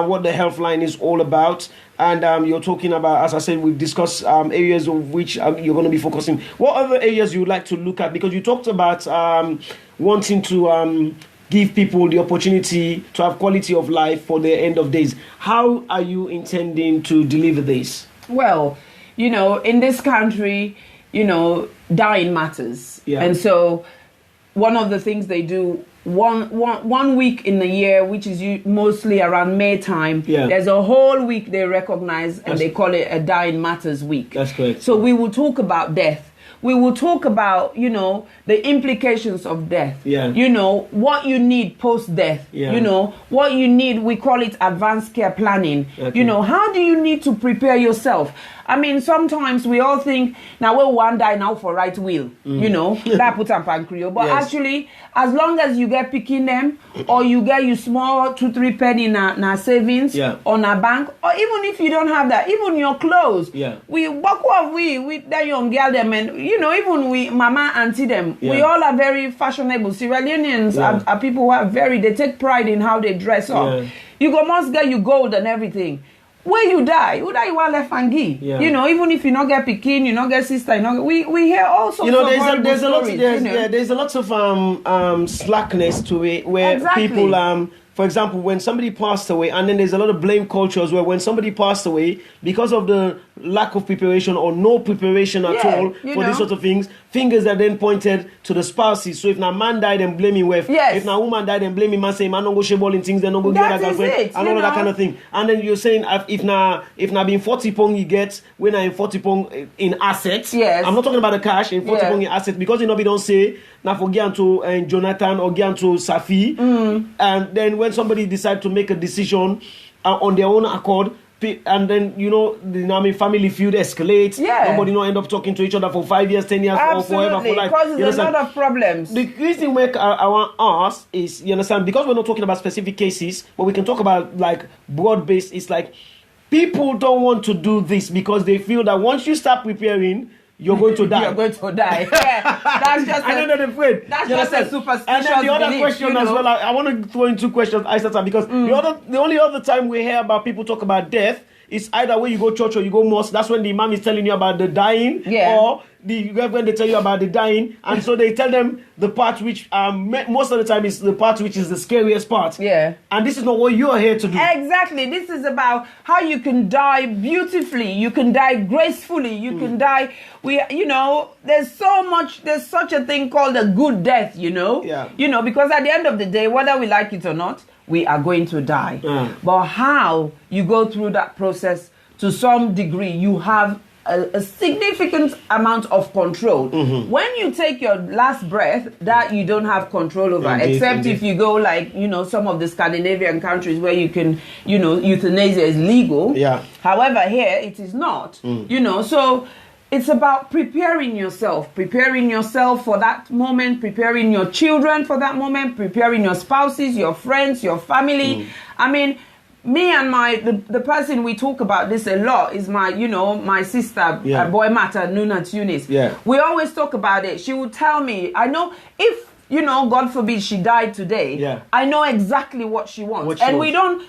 what the Healthline is all about. And you're talking about, as I said, we've discussed areas of which you're going to be focusing. What other areas you would like to look at? Because you talked about wanting to give people the opportunity to have quality of life for their end of days. How are you intending to deliver this? Well, in this country, dying matters. And so one of the things they do, one week in the year, which is mostly around May time, there's a whole week they recognize and they call it a Dying Matters Week. That's correct. So we will talk about death. We will talk about, the implications of death. What you need post-death. What you need, we call it advanced care planning. Okay. How do you need to prepare yourself? I mean, sometimes we all think, now we want die now for right will, that put up and create. But actually, as long as you get picking them, or you get you small 2-3 penny in a savings, on a bank, or even if you don't have that, even your clothes, we that young girl them, and even we mama auntie them, we all are very fashionable. Sierra Leoneans are people who are they take pride in how they dress up. You must get you gold and everything. Where you die, who die you want left and give. Even if you not get Pekin, you not get sister, we hear all sorts of there's a lot of slackness to it where people for example, when somebody passed away, and then there's a lot of blame culture as well. When somebody passed away, because of the lack of preparation or no preparation at all for these sort of things, fingers are then pointed to the spouses. So if a man died, then blame him wife. If a woman died, then blame him and say, man, don't go share ball in things, then don't go get a girlfriend, and all that kind of thing. And then you're saying, if na being 40 pong you get, when I in 40 pong in assets, I'm not talking about the cash, in 40 pong in assets, because don't say, now for Gianto and Jonathan or Gianto Safi, and then when somebody decides to make a decision on their own accord, and then family feud escalates. Nobody end up talking to each other for 5 years, 10 years, or forever for life. Causes a lot of problems. The reason why I want to ask is, you understand, because we're not talking about specific cases, but we can talk about like broad-based. It's like people don't want to do this because they feel that once you start preparing, you're going to die. You're going to die. Yeah, that's just That's just a superstitious And then the other belief, question as well, I want to throw in two questions, Isatta, because the only other time we hear about people talk about death is either when you go church or you go mosque. That's when the imam is telling you about the dying, or the reverend, they tell you about the dying, and so they tell them the part which most of the time is the part which is the scariest part. Yeah. And this is not what you are here to do. Exactly. This is about how you can die beautifully, you can die gracefully, you can die. There's such a thing called a good death, Yeah. Because at the end of the day, whether we like it or not, we are going to die. But how you go through that process, to some degree, you have a significant amount of control. When you take your last breath, that you don't have control over, except if you go like, some of the Scandinavian countries where you can, euthanasia is legal. Yeah. However, here it is not, so it's about preparing yourself for that moment, preparing your children for that moment, preparing your spouses, your friends, your family. I mean, me and the person we talk about this a lot is my sister, Boy Mata Nuna Tunis. Yeah. We always talk about it. She would tell me, I know if, God forbid she died today, I know exactly what she wants. We don't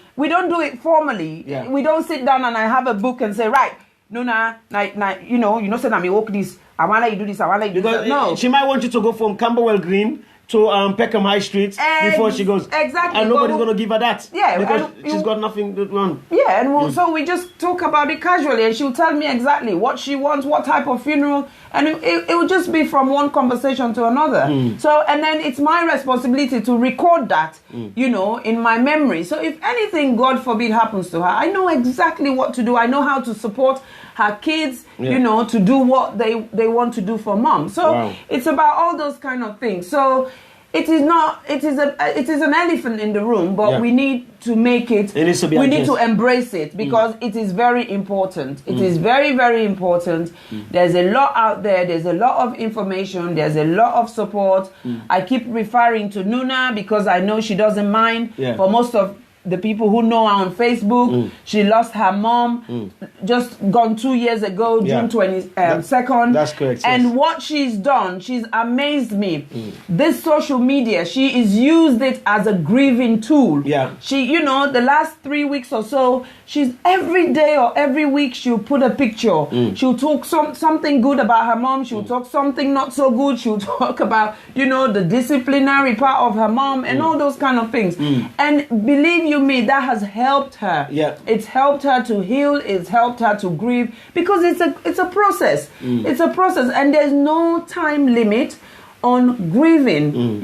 do it formally. Yeah. We don't sit down and I have a book and say, right, Nuna, say that me walk this, I want to do this, I want to do this. No. She might want you to go from Camberwell Green to Peckham High Street before she goes. Exactly. And nobody's going to give her that. Yeah. Because she's got nothing to run. Yeah, and so we just talk about it casually, and she'll tell me exactly what she wants, what type of funeral, and it will just be from one conversation to another. So, and then it's my responsibility to record that, in my memory. So if anything, God forbid, happens to her, I know exactly what to do. I know how to support her kids, to do what they want to do for mom. So it's about all those kind of things. So it is an elephant in the room, but we need to make it. It needs to be we need to embrace it because it is very important. It is very, very important. There's a lot out there. There's a lot of information. There's a lot of support. I keep referring to Nuna because I know she doesn't mind. For most of the people who know her on Facebook, she lost her mom just gone 2 years ago, June 22nd. That's correct. And what she's done, she's amazed me. This social media, she is used it as a grieving tool. Yeah. She, the last 3 weeks or so, she's every day or every week she'll put a picture. She'll talk something good about her mom. She'll talk something not so good. She'll talk about, the disciplinary part of her mom and all those kind of things. And believe you me, that has helped her. Yeah. It's helped her to heal. It's helped her to grieve because it's a process. It's a process, and there's no time limit on grieving.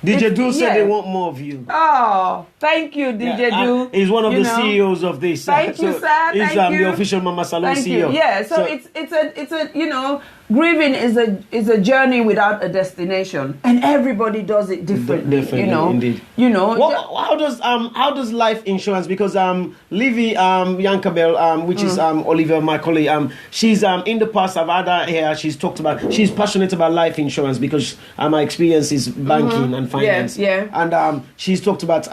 DJ Do said they want more of you. Oh, thank you, DJ Do. He's one of the CEOs of this. Thank you, sir. He's the official Mama Salone CEO. Yeah, so it's a grieving is a journey without a destination, and everybody does it differently. Indeed. How does life insurance? Because Livy Yankabel, which is Olivia, my colleague, she's in the past I've had her here. She's passionate about life insurance because my experience is banking and finance. And she's talked about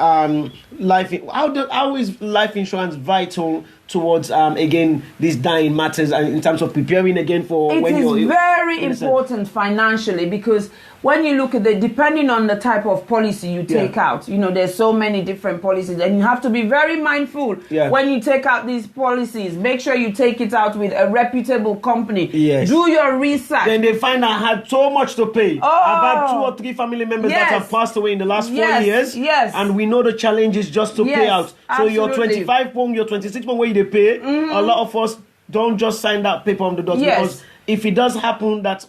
life. How is life insurance vital towards again these dying matters and in terms of preparing again for when you're... It is very important financially because when you look at depending on the type of policy you take out, there's so many different policies and you have to be very mindful when you take out these policies. Make sure you take it out with a reputable company. Do your research. Then they find I had so much to pay. I've had 2 or 3 family members that have passed away in the last 4 years. And we know the challenge is just to pay out. So your 25 pound, your 26 pound where they pay, a lot of us don't just sign that paper on the dot because if it does happen that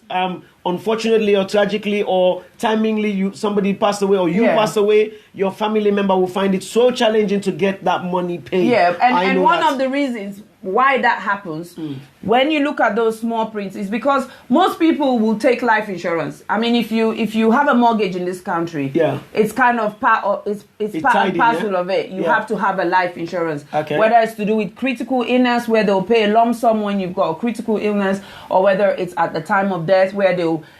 unfortunately or tragically or timingly somebody passed away or you passed away, your family member will find it so challenging to get that money paid. And one of the reasons why that happens, when you look at those small prints, it's because most people will take life insurance. I mean, if you have a mortgage in this country, it's kind of part of it's part and parcel of it. You have to have a life insurance, whether it's to do with critical illness, where they'll pay a lump sum when you've got a critical illness, or whether it's at the time of death, where they'll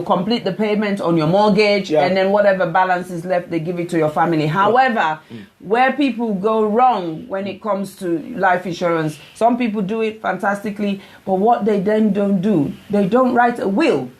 complete the payment on your mortgage, and then whatever balance is left, they give it to your family. However, where people go wrong when it comes to life insurance, some people do it fantastically, but what they then don't do, they don't write a will.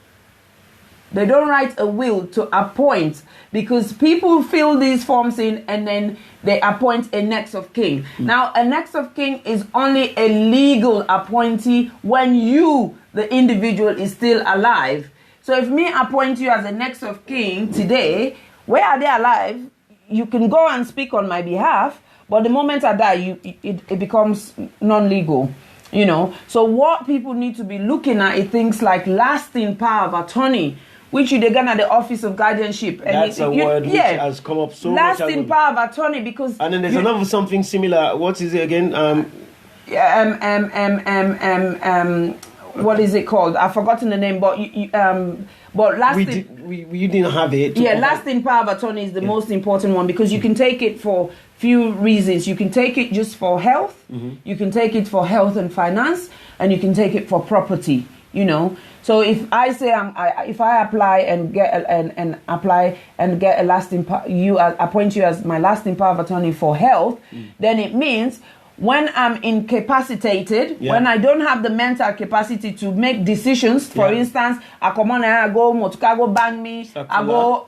They don't write a will to appoint, because people fill these forms in and then they appoint a next of kin. Now, a next of kin is only a legal appointee when you, the individual, is still alive. So if me appoint you as a next of kin today, where are they alive? You can go and speak on my behalf, but the moment I die, it becomes non-legal. You know, so what people need to be looking at is things like lasting power of attorney, which they're gonna the Office of Guardianship. And that's a word which has come up so much. Lasting power of attorney, because and then there's another something similar. What is it again? What is it called? I've forgotten the name, but lasting. We didn't have it. Lasting power of attorney is the most important one, because you can take it for few reasons. You can take it just for health. You can take it for health and finance, and you can take it for property. You know, so if I say if I apply and get a lasting appoint you as my lasting power of attorney for health, then it means when I'm incapacitated, when I don't have the mental capacity to make decisions, for instance, I come on and I go Motukago bang me, I go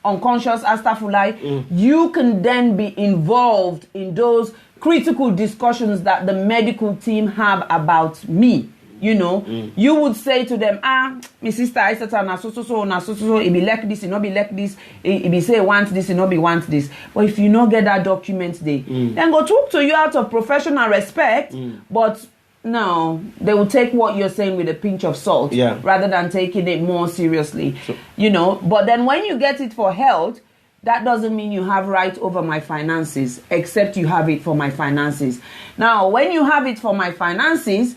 unconscious, astafulai, you can then be involved in those critical discussions that the medical team have about me. You know, you would say to them, my sister Isatta na so, it be like this, it not be like this, it be say want this, it not be want this. But if you not get that document, then go talk to you out of professional respect, but no, they will take what you're saying with a pinch of salt, rather than taking it more seriously, you know. But then when you get it for health, that doesn't mean you have right over my finances, except you have it for my finances. Now, when you have it for my finances,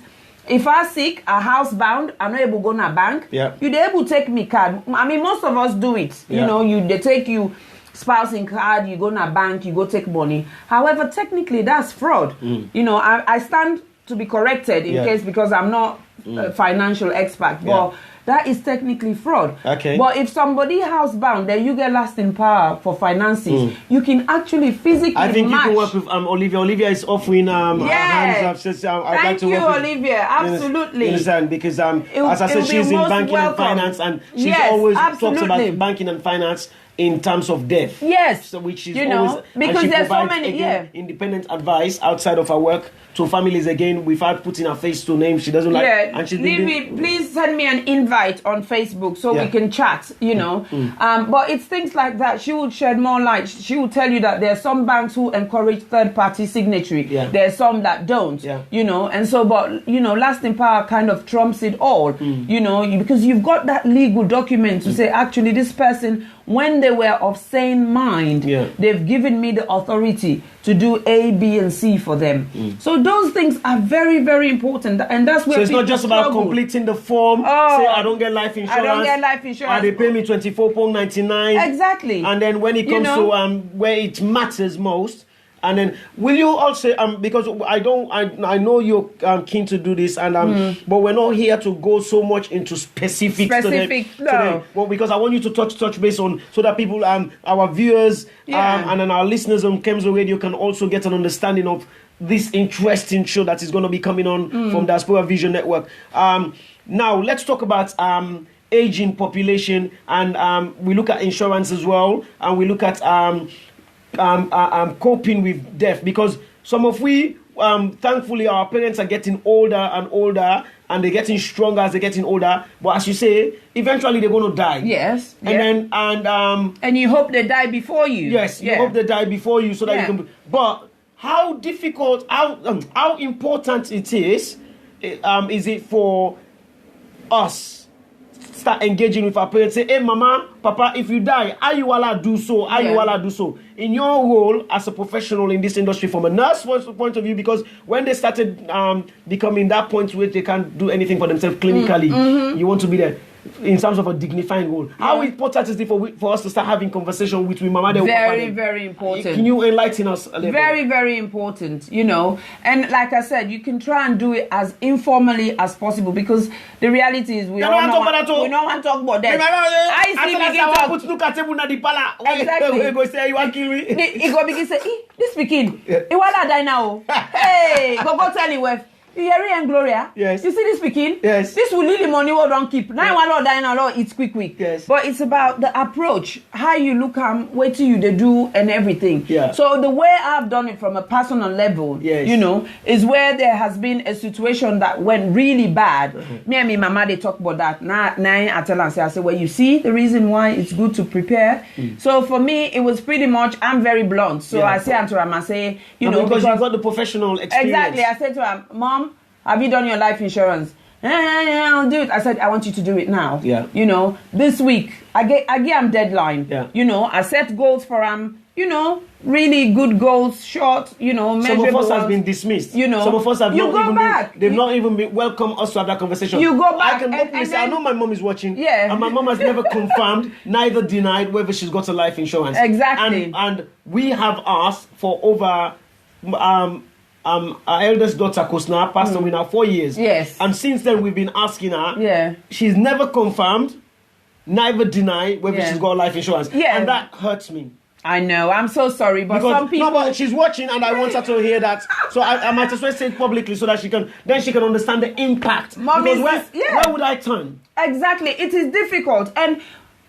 if I sick, a housebound, I'm not able to go to a bank, you're able to take me card. I mean, most of us do it. You know, they take you spousing card, you go to a bank, you go take money. However, technically, that's fraud. You know, I stand to be corrected in case, because I'm not a financial expert. But that is technically fraud. But if somebody housebound, then you get lasting power for finances. You can actually physically I think match. You can work with Olivia. Olivia is offering her hands up. I'd like to work with Olivia. Absolutely. You understand? Because as I said, she's in banking and finance, and she's always talks about banking and finance in terms of death. So which is always, because there's so many independent advice outside of her work to families, again, without putting her face to name. She doesn't like, and she's please send me an invite on Facebook so we can chat, you know. But it's things like that. She would shed more light. She will tell you that there are some banks who encourage third-party signatory. There are some that don't, you know. And so, but, you know, lasting power kind of trumps it all, you know, because you've got that legal document to say, actually, this person, when they were of sane mind, they've given me the authority to do A, B, and C for them. So those things are very, very important, and that's where. So it's not just about completing the form. Say I don't get life insurance. I don't get life insurance. And they pay me £24.99. Exactly. And then when it comes to where it matters most. And then, will you also because I know you're keen to do this, and but we're not here to go so much into specifics today. Well, because I want you to touch base on, so that people, our viewers, and then our listeners on Kemzo Radio can also get an understanding of this interesting show that is going to be coming on from Diaspora Vision Network. Now, let's talk about aging population, and we look at insurance as well, and we look at coping with death, because some of we thankfully our parents are getting older and older, and they're getting stronger as they're getting older, but as you say, eventually they're going to die. And you hope they die before you. You hope they die before you, so that you can. But how difficult, how important it is it for us start engaging with our parents. Say, hey, mama, papa, if you die, how you all do so? How you all do so? In your role as a professional in this industry, from a nurse point of view, because when they started becoming that point where they can't do anything for themselves clinically, you want to be there in terms of a dignifying role. How important is it for us to start having conversation with mama? Very, very important. Can you enlighten us a little Very, very important, you know. And like I said, you can try and do it as informally as possible, because the reality is we don't want to talk about that. I see exactly. You want to kill me? He go begin say, this speaking. He wanna die now. Hey, go tell him wife. You hear and Gloria? Yes. You see this speaking? Yes. This will leave the money we don't keep. Now one Lord die now, Lord, it's quick. Yes. But it's about the approach, how you look what you they do and everything. Yeah. So the way I've done it from a personal level, you know, is where there has been a situation that went really bad. Me and my mama, they talk about that. Now I tell her, I say, well, you see the reason why it's good to prepare. So for me, it was pretty much, I'm very blunt. So I say to her, I say, you know, because you've got the professional experience. Exactly. I said to her, Mom, have you done your life insurance? I'll do it. I said, I want you to do it now. Yeah. You know, this week, I give him deadline. Yeah. You know, I set goals for him, you know, really good goals, short, you know, measurable. Some of us has been dismissed. You know. Some of us have not even been, they've not even been welcome us to have that conversation. You go back. I can openly say, I know my mom is watching. Yeah. And my mom has never confirmed, neither denied whether she's got a life insurance. Exactly. And we have asked for over... our eldest daughter Kosna passed away now 4 years. Yes. And since then we've been asking her. Yeah. She's never confirmed, neither denied whether she's got life insurance. Yeah. And that hurts me. I know. I'm so sorry, but some people. No, but she's watching, and I want her to hear that. So I might as well say it publicly so that she can understand the impact. Mommy, where would I turn? Exactly. It is difficult, and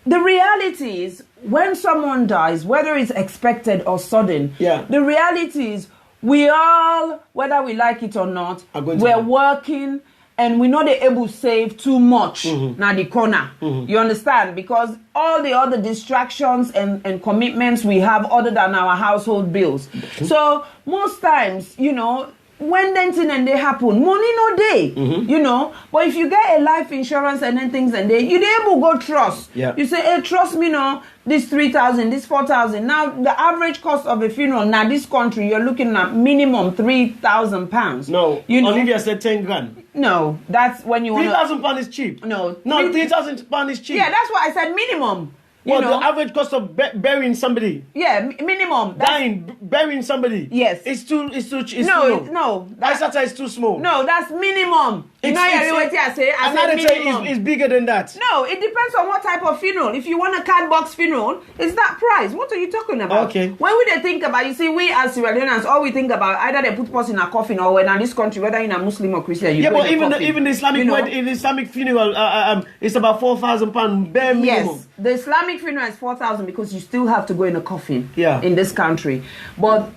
the reality is when someone dies, whether it's expected or sudden, the reality is. We all, whether we like it or not, we're working and we're not able to save too much now the corner. You understand? Because all the other distractions and commitments we have other than our household bills. So most times, you know, when then thing and they happen, money no day, you know. But if you get a life insurance and then things and they, you're able to go trust. Yeah. You say, hey, trust me now, this 3,000, this 4,000. Now the average cost of a funeral now this country, you're looking at minimum £3,000. No, you know, Olivia said 10 grand. No, that's when you want £3,000 is cheap. No, £3,000 is cheap. Yeah, that's what I said, minimum. Well, the average cost of burying somebody. Yeah, minimum. Burying somebody. Yes. It's too No. Isatta is too small. No, that's minimum. It's bigger than that. No, it depends on what type of funeral. If you want a card box funeral, it's that price. What are you talking about? Okay. When we think about, you see, we as Sierra Leoneans, all we think about either they put us in a coffin or when in this country, whether in a Muslim or Christian, but even the Islamic funeral, it's about £4,000 bare minimum. Yes, the Islamic funeral is 4,000 because you still have to go in a coffin. Yeah. In this country, but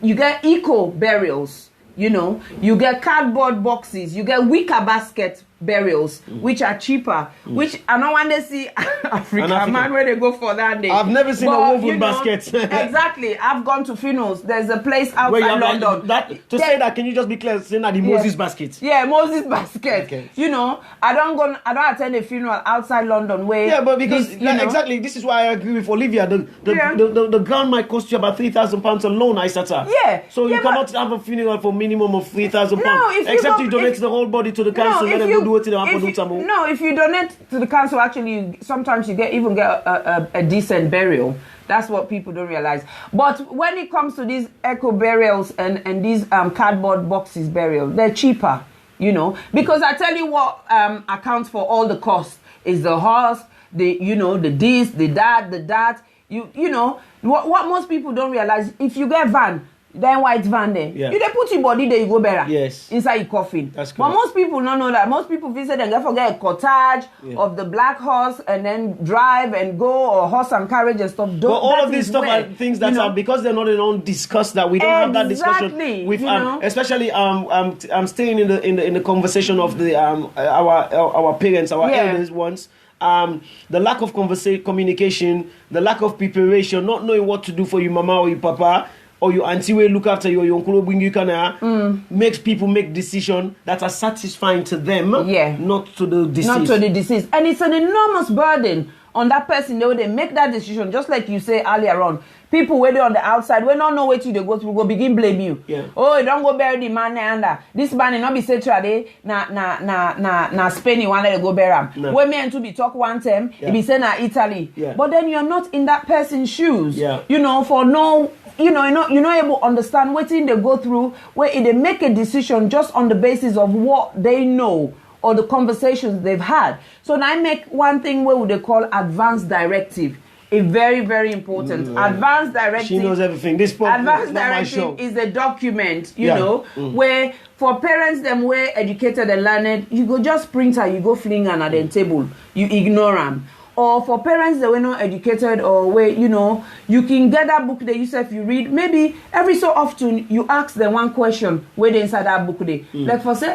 you get eco burials. You know, you get cardboard boxes, you get wicker basket burials, which are cheaper. Which I don't want to see African man where they go for that day. I've never seen a woven basket. Exactly. I've gone to funerals. There's a place outside London. Say that, can you just be clear? Saying that the Moses basket. Yeah, Moses basket. Okay. You know, I don't attend a funeral outside London where. Yeah, but because exactly, this is why I agree with Olivia. The ground might cost you about £3,000 alone, Isatta. Yeah. So you cannot have a funeral for minimum of £3,000. No, except you donate the whole body to the council. If you donate to the council, actually, sometimes you get a decent burial. That's what people don't realize. But when it comes to these eco burials and these cardboard boxes burial, they're cheaper, you know. Because I tell you what accounts for all the costs is the horse, the this, the that. You know what most people don't realize. If you get van. Then white van there. Yeah. You dey put your body there, you go better. Yes. Inside your coffin. That's correct. But most people don't know that. Most people visit and they forget a cortege of the black horse and then drive and go or horse and carriage and stuff. But all of these stuff are things that are because they're not discussed that we don't have that discussion with especially I'm staying in the conversation of the our parents, our elders ones. The lack of communication, the lack of preparation, not knowing what to do for your mama or your papa. or your auntie will look after you, or your uncle will bring you makes people make decisions that are satisfying to them, not to the deceased. Not to the deceased. And it's an enormous burden on that person. They make that decision, just like you say earlier on. People waiting on the outside, we don't know what you go through, go begin blame you. Oh, you don't go bury the man under. This man will not be said today, na Spain, you want to go bury him. We meant to be talk one time, it be said na Italy. But then you're not in that person's shoes. You know, for no, you're not able to understand what they go through, where they make a decision just on the basis of what they know or the conversations they've had. So now I make one thing what they call advanced directive. A very, very important advanced directive. She knows everything. This advanced directive is a document, you know, where for parents them were educated and learned, you go just print her, you go fling her at the table, you ignore them. Or for parents that were not educated, or where you can get that book that yourself you read. Maybe every so often you ask them one question where they inside that book they like for say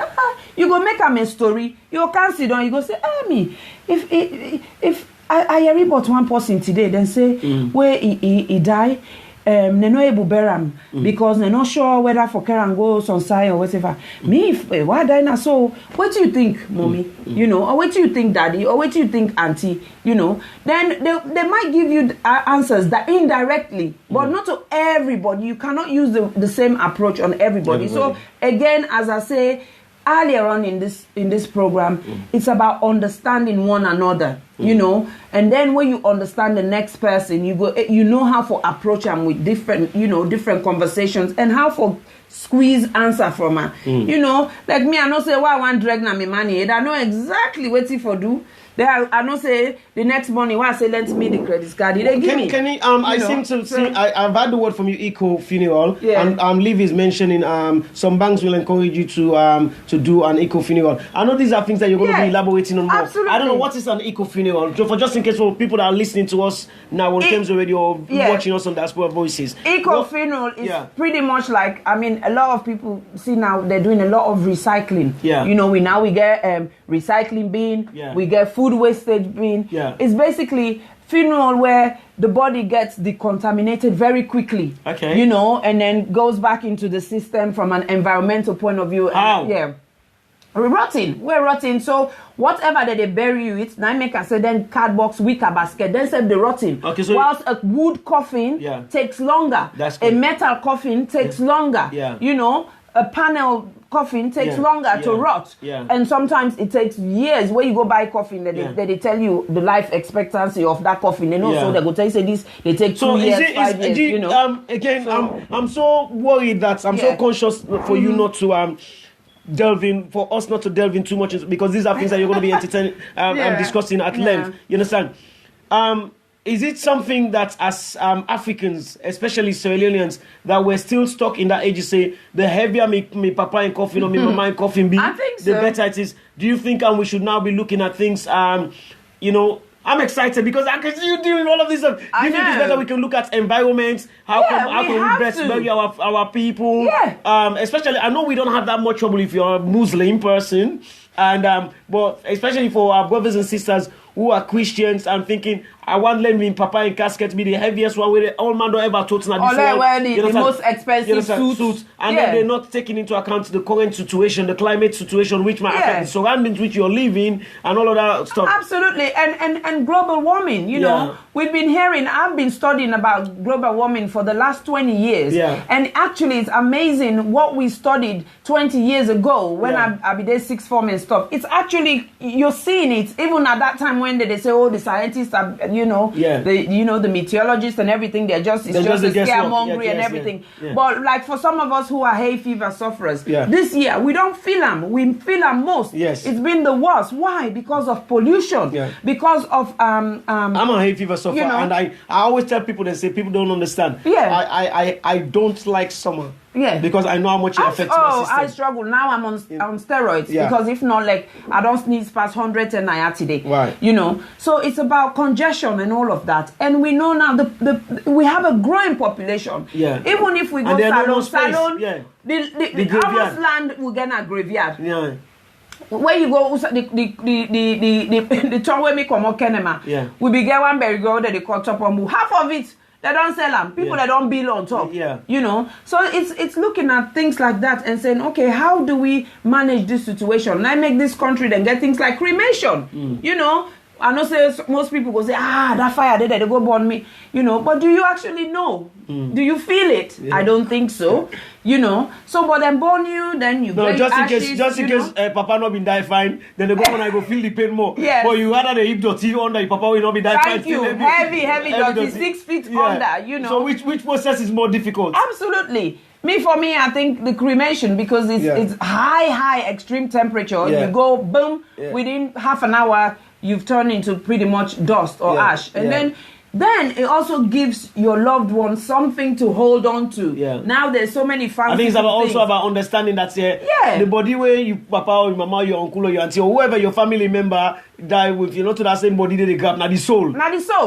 you go make them a story. You can't sit down. You go say me if I read about one person today, then say where he died, they no able bury because they're not sure whether for care and go on side or whatever. Me, if why die now? So what do you think, mommy? Or what do you think, daddy? Or what do you think, auntie? Then they might give you answers that indirectly, but not to everybody. You cannot use the same approach on everybody. So again, as I say earlier on in this program, it's about understanding one another, and then when you understand the next person, you know how to approach them with different conversations and how to squeeze answer from her. Like me, I know say why I want drag na me money, I know exactly what if for do. I know say the next morning why I say lend me the credit card. They give me. Can I seem to see I've had the word from you, eco funeral, and Liv is mentioning some banks will encourage you to do an eco funeral. I know these are things that you're going to be elaborating on more. Absolutely. I don't know what is an eco funeral. For just in case for people that are listening to us now on Thames Radio or watching us on Diaspora Voices. Eco funeral is pretty much like, I mean, a lot of people see now they're doing a lot of recycling. We get recycling bin, we get food wastage bin. It's basically funeral where the body gets decontaminated very quickly. And then goes back into the system from an environmental point of view. We're rotting. So whatever that they bury you with, now make us say then cardbox, wicker basket, then say the rotting. So whilst a wood coffin takes longer, a metal coffin takes longer. A panel coffin takes longer to rot. And sometimes it takes years. Where you go buy coffin, they tell you the life expectancy of that coffin. They know, so they go tell you say this, they take 2 years, 5 years, Again, I'm so worried that I'm so conscious for you not to for us not to delve in too much, because these are things that you're going to be entertaining and discussing at length. You understand? Is it something that as Africans, especially Sierra Leoneans, that we're still stuck in that age? You say the heavier me papa in coffin or me mama in coffin be, the better it is. Do you think we should now be looking at things? I'm excited because I can see you doing all of this stuff. Do you think it's better we can look at environments? How can we best bury our people? Especially, I know we don't have that much trouble if you're a Muslim person, and but especially for our brothers and sisters who are Christians, I'm thinking, I want let me in papa in casket be the heaviest one where the old man don't ever touch the most expensive suits. And then they're not taking into account the current situation, the climate situation, which might affect the surroundings which you're living and all of that stuff. Absolutely. And global warming, we've been hearing, I've been studying about global warming for the last 20 years. And actually it's amazing what we studied 20 years ago when I be there sixth form and stuff. It's actually, you're seeing it even at that time when they say, the scientists are, the meteorologists and everything, it's just a scaremongering and everything. But like for some of us who are hay fever sufferers, this year we don't feel them. We feel them most. It's been the worst. Why? Because of pollution. Because of I'm a hay fever sufferer, and I always tell people, they say people don't understand. I don't like summer. Because I know how much it affects my system. I struggle. Now I'm on steroids because if not, like, I don't sneeze past 100 and I today. So it's about congestion and all of that. And we know now we have a growing population. Even if we go Salone, the harvest land will get a graveyard. Where you go, the town where me come out Kenema, we begin one berry go that they call top on half of it. they don't sell them. People that don't bill on top. You know, so it's looking at things like that and saying, okay, how do we manage this situation? I make this country then get things like cremation. You know, I know say most people go say, that fire they go burn me, you know, but do you actually know? Do you feel it? I don't think so. You know, so but then burn you, then you get ashes, just in case Papa not been die fine, then the governor go feel the pain more. Yes. But you rather the hip dirty under your Papa will not be die fine. Thank you. Heavy dirty, 6 feet under, you know. So which process is more difficult? Absolutely. For me, I think the cremation, because it's high extreme temperature. You go boom, within half an hour you've turned into pretty much dust or ash, and then it also gives your loved one something to hold on to. Now there's so many fancy. I think it's also about understanding that the body where you papa or your mama, your uncle or your auntie or whoever your family member die with, you know, to that same body they grab, not the soul.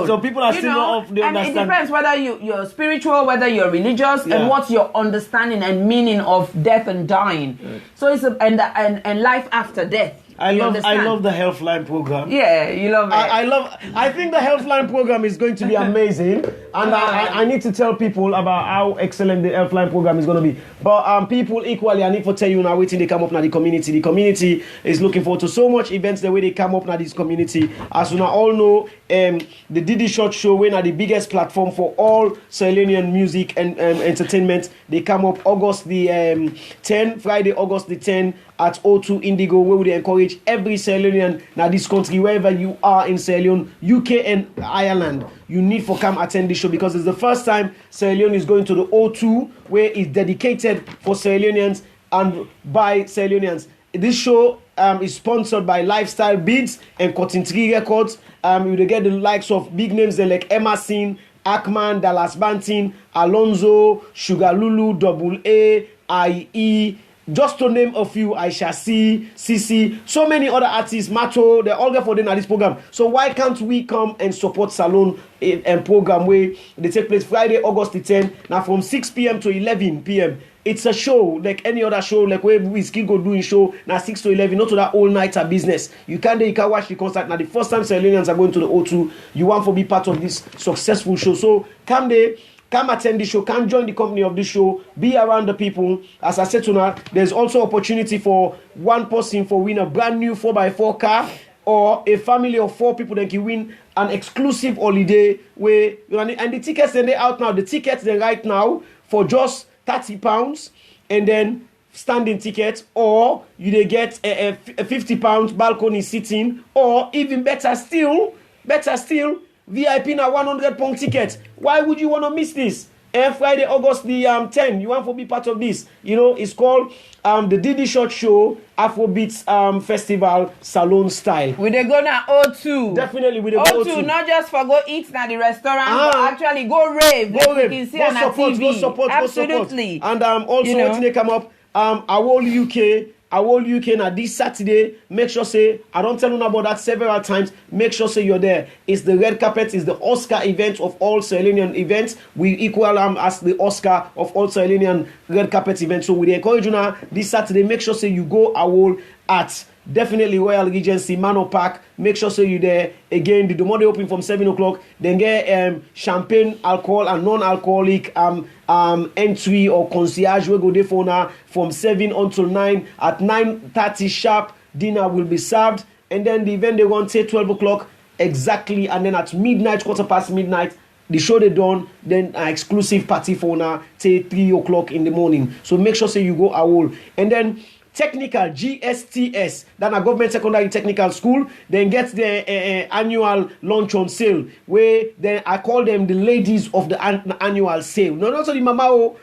So people are still not off. They understand. It depends whether you're spiritual, whether you're religious, and what's your understanding and meaning of death and dying. So it's and life after death. I love the Healthline program. Yeah, you love it. I think the Healthline program is going to be amazing, and I need to tell people about how excellent the Healthline program is going to be. But people equally, I need to tell you now, waiting they come up now the community. The community is looking forward to so much events the way they come up now this community. As you now all know, the Didi Short Show, when are the biggest platform for all Sierra Leonean music and entertainment. They come up August the 10th, Friday, August the 10th at O2 Indigo, where we encourage every Sierra Leonean now this country, wherever you are in Sierra Leone, UK and Ireland, you need for come attend this show because it's the first time Sierra Leone is going to the O2, where it's dedicated for Sierra Leoneans and by Sierra Leoneans. This show is sponsored by Lifestyle Beats and Cotton Tree Records. You will get the likes of big names like Emerson, Ackman, Dallas Bantin, Alonzo, Sugar Lulu, Double A, IE, just to name a few, Isatta Sisay, so many other artists, Mato, they're all there for them at this program. So why can't we come and support Salone and program where they take place Friday, August the 10th, now from 6 p.m. to 11 p.m. It's a show like any other show, like where we still go doing show now 6 to 11, not to that all-nighter business. You can watch the concert. Now the first time Sierra Leoneans are going to the O2, you want to be part of this successful show. So come there. Come attend the show, come join the company of the show, be around the people. As I said tonight, there's also opportunity for one person for win a brand new 4x4 car, or a family of 4 people that can win an exclusive holiday where, and the tickets they're out now. The tickets they're right now for just £30, and then standing tickets, or they get a £50 balcony seating, or even better still, VIP now £100 ticket. Why would you want to miss this? Friday, August the 10th, you want to be part of this. You know, it's called the Didi Short Show Afrobeats Festival Salone style. We they go now O2. Definitely we they go O2, not just for go eat now the restaurant, but actually go rave. Go rave. You can see on TV. Go support. Absolutely. And also when they come up, Awol UK now this Saturday. Make sure say, I don't tell you about that several times. Make sure say you're there. It's the red carpet, it's the Oscar event of all Sierra Leonean events. We equal as the Oscar of all Sierra Leonean red carpet events. So we encourage you now this Saturday. Make sure say you go Awol at definitely Royal Regency, Manor Park. Make sure you're there. Again, the Domo they open from 7 o'clock. Then get champagne, alcohol, and non-alcoholic entry or concierge. We go there for now from 7 until 9. At 9:30 sharp, dinner will be served. And then the event they want say 12 o'clock exactly. And then at midnight, quarter past midnight, the show they done. Then an exclusive party for now say 3 o'clock in the morning. So make sure you go Awol. And then technical GSTS, that a government secondary technical school, then gets their annual lunch on sale, where then I call them the ladies of the annual sale. No, not only mama,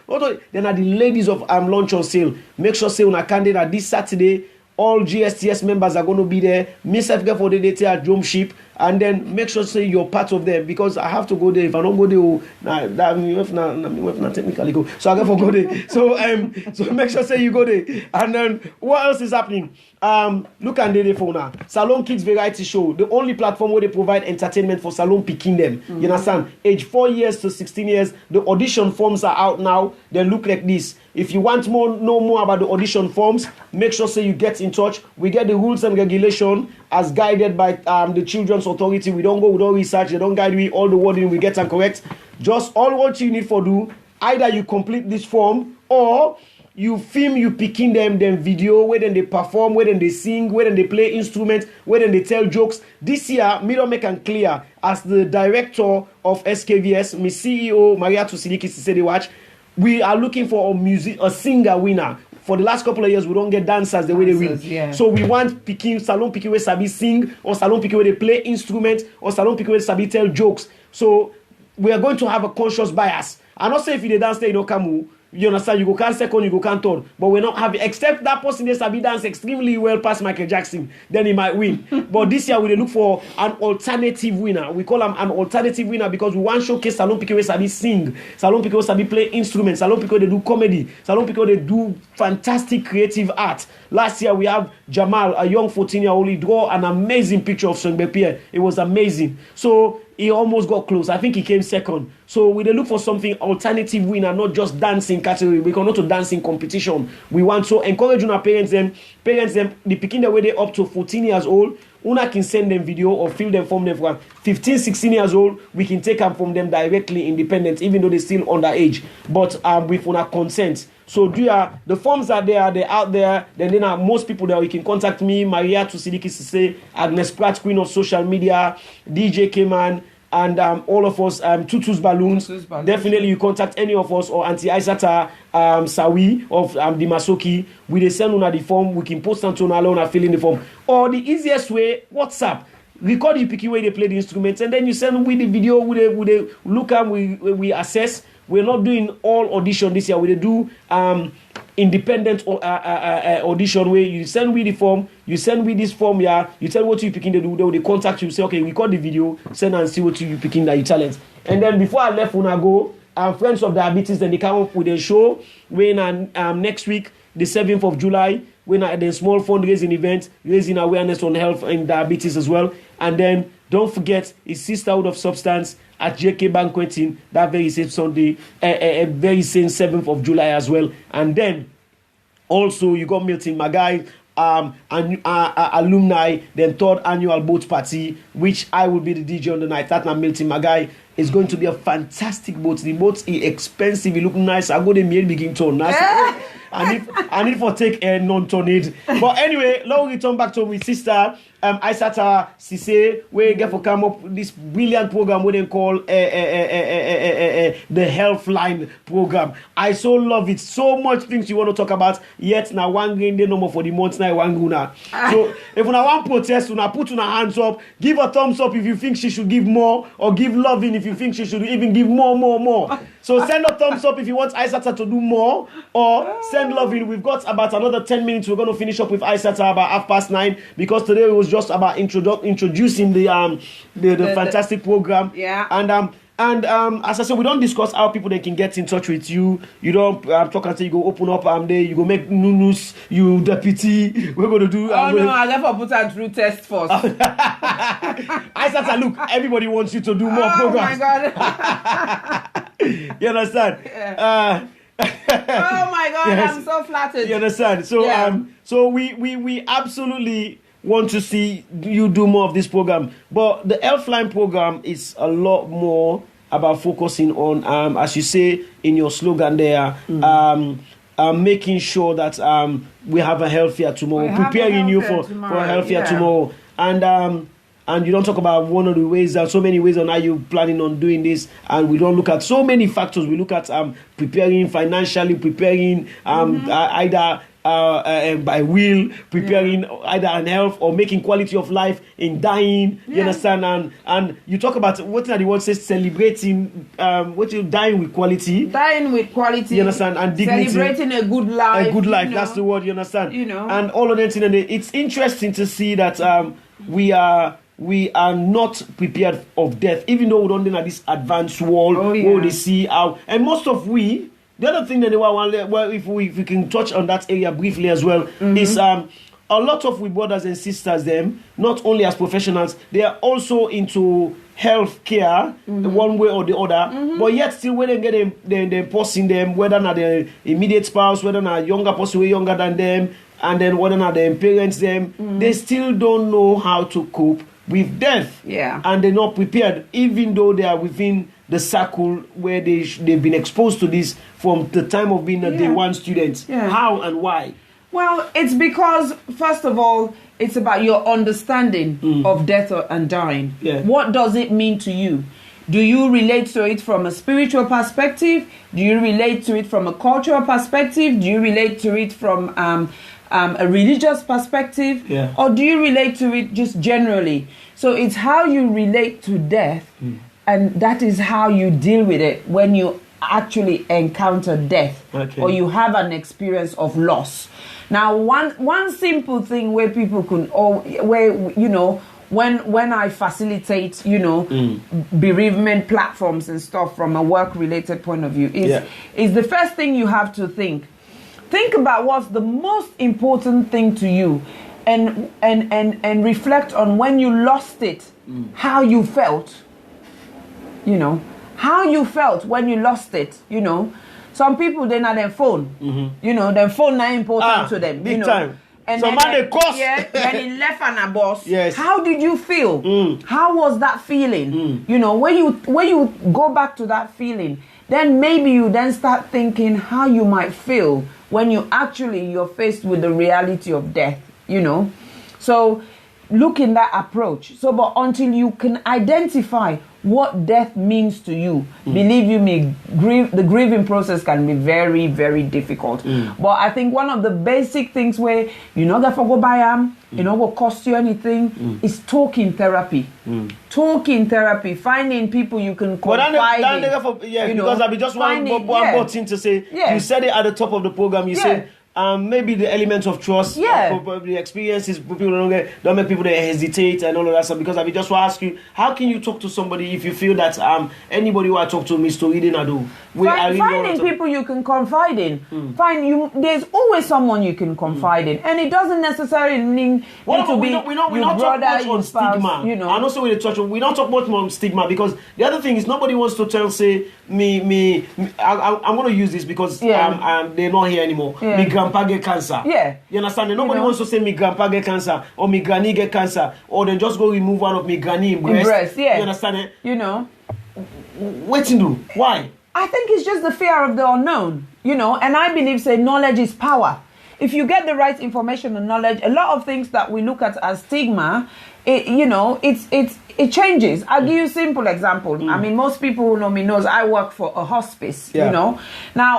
then are the ladies of lunch on sale. Make sure say on a candidate this Saturday, all GSTS members are going to be there. Myself get for the data at Drum Ship, and then make sure say you're part of them, because I have to go there. If I don't go there, that technically go. So I got to go there. So make sure say you go there. And then what else is happening? Look at the phone now. Salone Kids Variety Show, the only platform where they provide entertainment for Salone picking them. Mm-hmm. You understand? Age 4 years to 16 years. The audition forms are out now. They look like this. If you want know more about the audition forms, make sure say you get in touch. We get the rules and regulation as guided by the Children's Authority. We don't go, we don't research, they don't guide we all the wording we get and correct. Just all what you need for do, either you complete this form or you film you picking them video, where then they perform, where then they sing, where then they play instruments, where then they tell jokes. This year, me don't make it clear, as the director of SKVS, my CEO, Isatta Sisay-Jalloh, we are looking for a singer winner. For the last couple of years, we don't get dancers the way they win. Yeah. So we want salon picking where sabi sing, or salon picking where they play instruments, or salon picking where they sabi tell jokes. So we are going to have a conscious bias. I'm not saying if you dance there, you don't come. You understand? You go can second, you go can third. But we're not having, except that person that sabi dance extremely well past Michael Jackson, then he might win. But this year we look for an alternative winner. We call him an alternative winner because we want to showcase salon people who sabi sing, salon people who sabi play instruments, salon people they do comedy, salon people they do fantastic creative art. Last year we have Jamal, a young 14-year-old, he draw an amazing picture of Songbe Pierre. It was amazing. So he almost got close. I think he came second. So we look for something alternative winner, not just dancing category. We cannot to dancing competition. We want to encourage our parents them, the picking the way they up to 14 years old. Una can send them video or fill them from them from 15, 16 years old. We can take them from them directly independent, even though they're still underage. But with una consent. So the forms are there, they're out there. Then most people there, you can contact me, Isatta Sisay-Jalloh, Agnes Pratt, Queen of Social Media, DJ K-Man, and all of us, Tutu's Balloons. Definitely you contact any of us, or Auntie Isatta Sawi of the Masoki. We send una the form, we can post them to una fill in the form. Or the easiest way, WhatsApp. Record the picky way they play the instruments, and then you send with the video, with the look at, we assess. We're not doing all audition this year. We do independent audition where you send me the form, you send me this form, yeah, you tell what you're picking, they contact you, say, okay, record the video, send and see what you're picking that you talent. And then before I left, when I go, Friends of Diabetes, then they come up with a show when next week, the 7th of July, when at the small fundraising event, raising awareness on health and diabetes as well. And then don't forget, it's Sisterhood of Substance at JK Banqueting that very same Sunday, very same 7th of July as well. And then also you got Milton Magai, alumni, then 3rd annual boat party, which I will be the DJ on the night. That's not Milton Magai. It's going to be a fantastic boat. The boat is expensive. It look nice. I go the mail begin to nice. I need for take a non-tornade. But anyway, now we return back to my sister, Isatta Sisay, where we get for come up with this brilliant program what they call the Healthline program. I so love it. So much things you want to talk about. Yet now one green day number for the month now one guna. So if you want protest, you put your hands up, give a thumbs up if you think she should give more, or give loving if you think she should even give more. So send a thumbs up if you want Isatta to do more, or send loving. We've got about another 10 minutes. We're going to finish up with Isatta about 9:30 because today it was just about introducing the fantastic program. Yeah. And as I said, we don't discuss how people they can get in touch with you. You don't talk and say you go open up there, you go make news, you deputy. We're going to do. I never put her through test first. Isatta, look, everybody wants you to do more programs. Oh my God. You understand? Yeah. Oh my God, yes. I'm so flattered. You understand? So so we absolutely want to see you do more of this program. But the Healthline program is a lot more about focusing on, as you say in your slogan there, making sure that we have a healthier tomorrow, preparing you for a healthier tomorrow. And you don't talk about one of the ways, there are so many ways on how you're planning on doing this, and we don't look at so many factors. We look at preparing financially, preparing either by will, preparing either in health or making quality of life in dying. You understand? And you talk about what the word says, celebrating dying with quality. Dying with quality. You understand? And dignity. Celebrating a good life. A good life. That's the word. You understand? And all of that. It's interesting to see that we are not prepared of death, even though we don't know this advanced world where they see how. And most of the other thing that they want, well, if we can touch on that area briefly as well, is a lot of we brothers and sisters, them not only as professionals, they are also into health care, one way or the other. But yet still, when they get them posting them, whether not the immediate spouse, whether not a younger person way younger than them, and then whether not their parents them, they still don't know how to cope with death. And they're not prepared, even though they are within the circle where they've been exposed to this from the time of being a day one student? How and why? Well, it's because, first of all, it's about your understanding of death and dying. What does it mean to you? Do you relate to it from a spiritual perspective? Do you relate to it from a cultural perspective? Do you relate to it from a religious perspective? Or do you relate to it just generally? So it's how you relate to death, and that is how you deal with it when you actually encounter death or you have an experience of loss. Now, one simple thing where people can, when I facilitate, bereavement platforms and stuff from a work-related point of view, is the first thing you have to think. Think about what's the most important thing to you, and reflect on when you lost it, how you felt. How you felt when you lost it. Some people, they're not their phone. Their phone not important to them. Big time. And so then they cost. Then he left on a bus. Yes. How did you feel? How was that feeling? When you go back to that feeling, then maybe you then start thinking how you might feel when you're faced with the reality of death. So look in that approach. So, but until you can identify what death means to you, believe you me, the grieving process can be very, very difficult. But I think one of the basic things where you're not going to go by them, it not going to cost you anything, is talking therapy. Talking therapy, finding people you can confide in. Because I'll be just one more thing to say. You said it at the top of the program. You said, maybe the elements of trust, probably experiences, people don't make people hesitate and all of that stuff. Because I just want to ask you, how can you talk to somebody if you feel that anybody who I talk to is to reading ado? Finding people you can confide in. There's always someone you can confide in, and it doesn't necessarily mean we don't talk much on stigma. And also with the church, we don't talk much on stigma, because the other thing is nobody wants to I'm going to use this because they're not here anymore. Me grandpa get cancer. You understand? Nobody wants to say me grandpa get cancer or me granny get cancer, or then just go remove one of me granny breast. You understand it? What to do? Why? I think it's just the fear of the unknown, and I believe knowledge is power. If you get the right information and knowledge, a lot of things that we look at as stigma, it changes. I'll give you a simple example. I mean, most people who know me knows I work for a hospice, Now,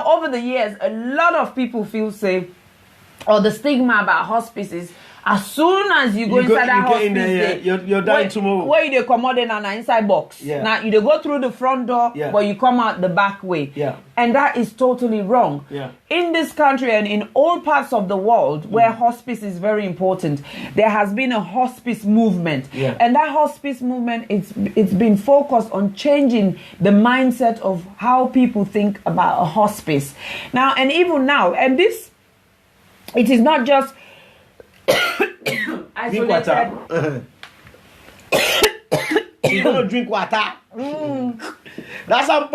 over the years, a lot of people feel the stigma about hospices. As soon as you go inside that hospice, you're dying tomorrow. Where you come out in an inside box. Now you go through the front door, but you come out the back way. And that is totally wrong. In this country and in all parts of the world where hospice is very important, there has been a hospice movement. And that hospice movement, it's been focused on changing the mindset of how people think about a hospice. Now, and even now, and this, it is not just drink water. She's gonna drink water. That's how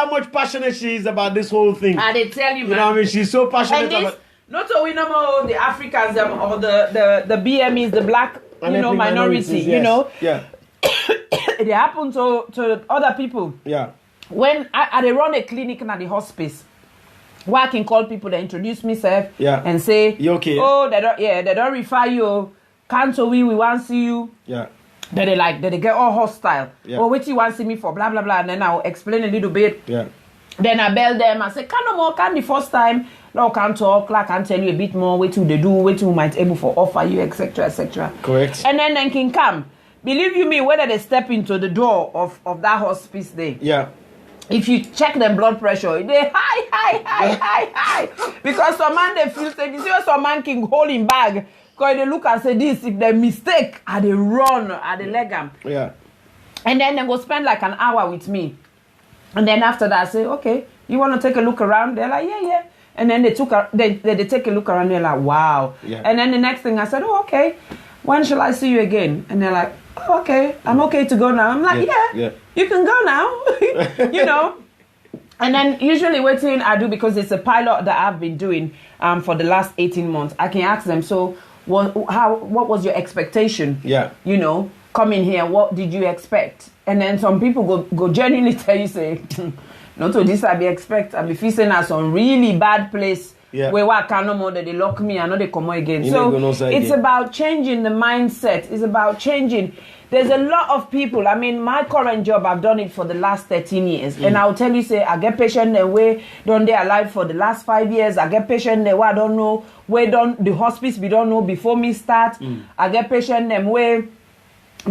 much passionate she is about this whole thing. I did tell you, man. You know what I mean? She's so passionate about. Not so we know more the Africans or the BMEs, the black minority. It happened to other people. When I run a clinic at the hospice, where I can call people that introduce myself and say, you okay? Oh, they don't refer you. Can't we want to see you? Then they get all hostile. Oh, what you want to see me for? Blah blah blah. And then I'll explain a little bit. Then I bell them. I say, can the first time? No, can't talk. I can tell you a bit more. What they do? What you might able for offer you, etc., etc. Correct. And then can come. Believe you me, whether they step into the door of that hospice day. If you check their blood pressure, they high. Because some man they feel sick. You see some man can hold him bag. Because they look and say this, if they mistake, they run, they leg them. And then they go spend like an hour with me. And then after that, I say, okay, you want to take a look around? They're like, yeah. And then they take a look around, they're like, wow. And then the next thing I said, oh, okay, when shall I see you again? And they're like, oh, okay, I'm okay to go now. I'm like, yeah. You can go now, And then usually what thing I do, because it's a pilot that I've been doing for the last 18 months, I can ask them, so what was your expectation? come in here, what did you expect? And then some people go genuinely tell you, say, not to this I be expect, I be facing as some really bad place where I can't no more that they lock me and not they come again. So it's about changing the mindset. It's about changing. There's a lot of people. I mean, my current job, I've done it for the last 13 years. And I'll tell you, say, I get patient the way done they alive for the last 5 years. I get patient the way I don't know where done the hospice we don't know before me start. I get patient them way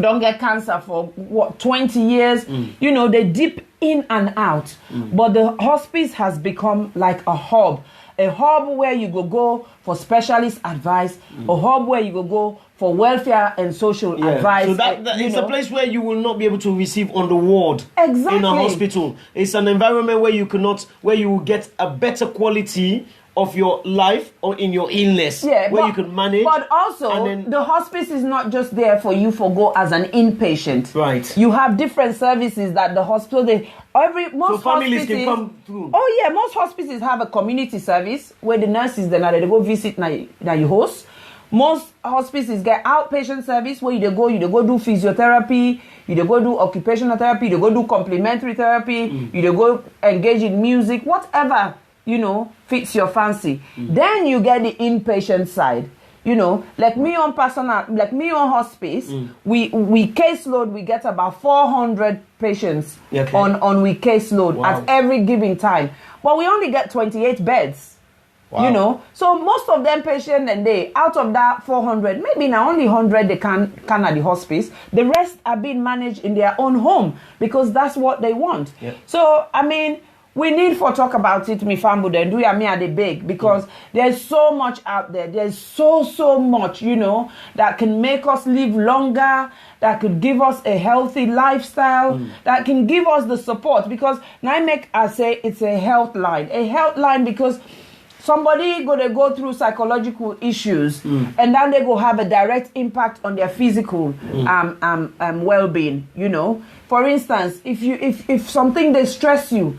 don't get cancer for 20 years. You know, they dip in and out. But the hospice has become like a hub where you go for specialist advice, a hub where you go for welfare and social advice. So that it's a place where you will not be able to receive on the ward in a hospital. It's an environment where you will get a better quality of your life or in your illness, where you can manage. But also, the hospice is not just there for you for go as an inpatient. Right. You have different services that the hospital, most families can come through. Oh yeah, most hospices have a community service where the nurses they go visit now you host. Most hospices get outpatient service where you go do physiotherapy, you go do occupational therapy, you go do complementary therapy, you go engage in music, whatever fits your fancy. Then you get the inpatient side. Like me on hospice, we caseload, we get about 400 patients on we caseload at every given time. But we only get 28 beds. Wow. So most of them patients and out of that 400, maybe now only 100 they can at the hospice. The rest are being managed in their own home because that's what they want. Yep. So, I mean, we need to talk about it, me family, and do me at the big because there's so much out there. There's so much, that can make us live longer, that could give us a healthy lifestyle, that can give us the support. Because now I say it's a health line because somebody gonna go through psychological issues and then they go have a direct impact on their physical well-being. For instance, if something they stress you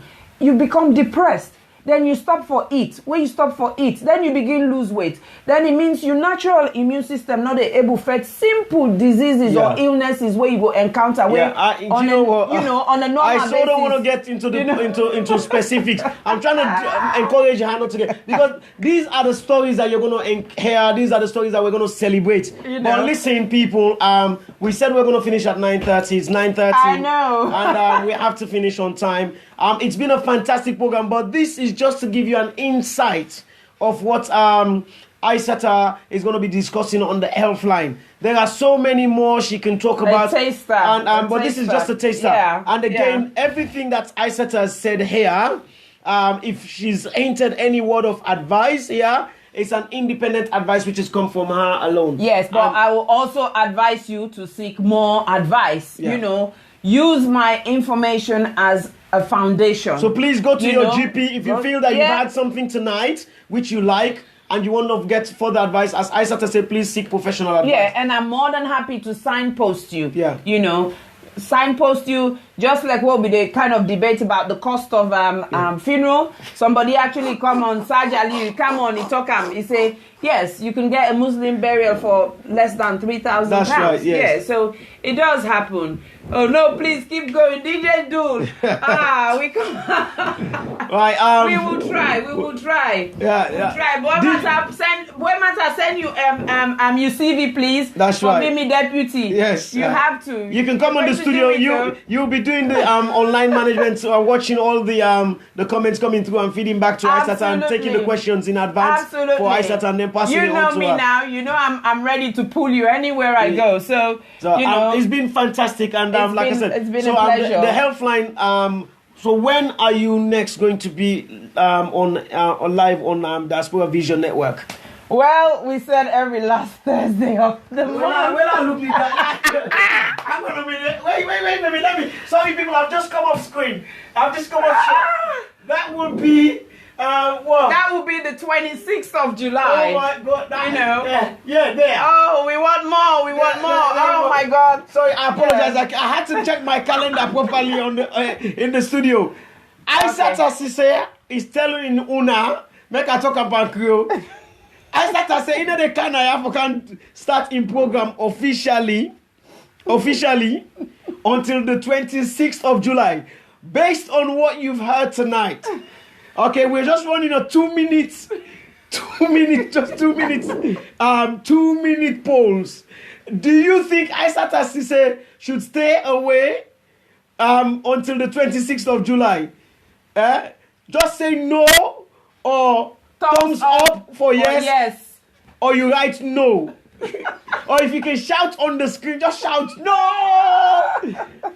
become depressed. Then you stop for eat. When you stop for eat, then you begin lose weight. Then it means your natural immune system not able to fight simple diseases or illnesses where you go encounter. On a normal I basis. don't want to get into into specifics. I'm trying to encourage her not to get, because these are the stories that you're going to hear. These are the stories that we're going to celebrate. But listen, people. We said we're going to finish at 9:30. It's 9:30. I know. And we have to finish on time. It's been a fantastic program, but this is just to give you an insight of what Isatta is going to be discussing on the health line. There are so many more she can talk about. Taster. But this is just a taster. Yeah. And again, everything that Isatta has said here, if she's hinted any word of advice here, it's an independent advice which has come from her alone. Yes, but I will also advise you to seek more advice. Use my information as a foundation. So please go to your GP if you feel that you've had something tonight which you like and you want to get further advice. As Isatta said, please seek professional advice. Yeah, and I'm more than happy to signpost you. Yeah. Signpost you, just like what we the kind of debate about the cost of funeral. Somebody actually come on Sisay-Jalloh, come on, he talk he say, yes, you can get a Muslim burial for less than 3,000 pounds. That's right, yes. Yeah, so it does happen. Oh no, please keep going, DJ Dude. We come. Right. We will try. We'll try. Yeah. Boy, send you your CV, please. That's right. For me deputy. Yes. You have to. You can come on the studio. You'll be doing the online management, watching all the comments coming through and feeding back to Isatta and taking the questions in advance for Isatta and then passing it on to her. You know me now. I'm ready to pull you anywhere I go. So it's been fantastic, and like I said, it's been a pleasure. The Healthline. So when are you next going to be on live on Diaspora Vision Network? Well, we said every last Thursday of the month. I'm gonna be wait, baby, let me. Sorry, people, I've just come off screen. That would be what? That would be the 26th of July. Oh my God! There. Oh, we want more. Oh my God! Sorry, I apologize. I had to check my calendar properly on in the studio. Isatta Sisay is telling Una, make I talk about Creole. Isatta say, they can start in program officially officially until the 26th of July. Based on what you've heard tonight. Okay, we're just running a 2 minutes, 2-minute polls. Do you think Isatta Sisay should stay away until the 26th of July? Just say no or thumbs up for yes. Or you write no. Or if you can shout on the screen, just shout no.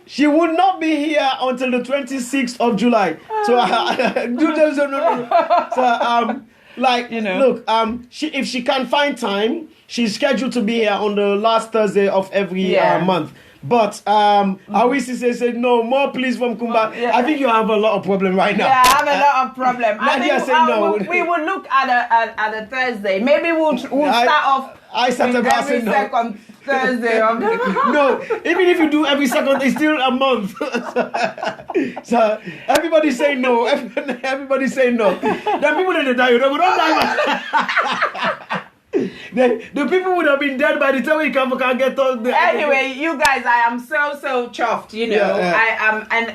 She would not be here until the 26th of July. So look, if she can find time, she's scheduled to be here on the last Thursday of every month. But Awisi said no more please from Kumba. Yeah. I think you have a lot of problem right now. Yeah, I have a lot of problem. Nadia said no. We will look at a Thursday. Maybe we'll start off with every second Thursday of the No, even if you do every second, it's still a month. So everybody say no. Everybody say no. The people that die, you don't die. The people would have been dead by the time we can get all the. Anyway, you guys, I am so chuffed. You know, I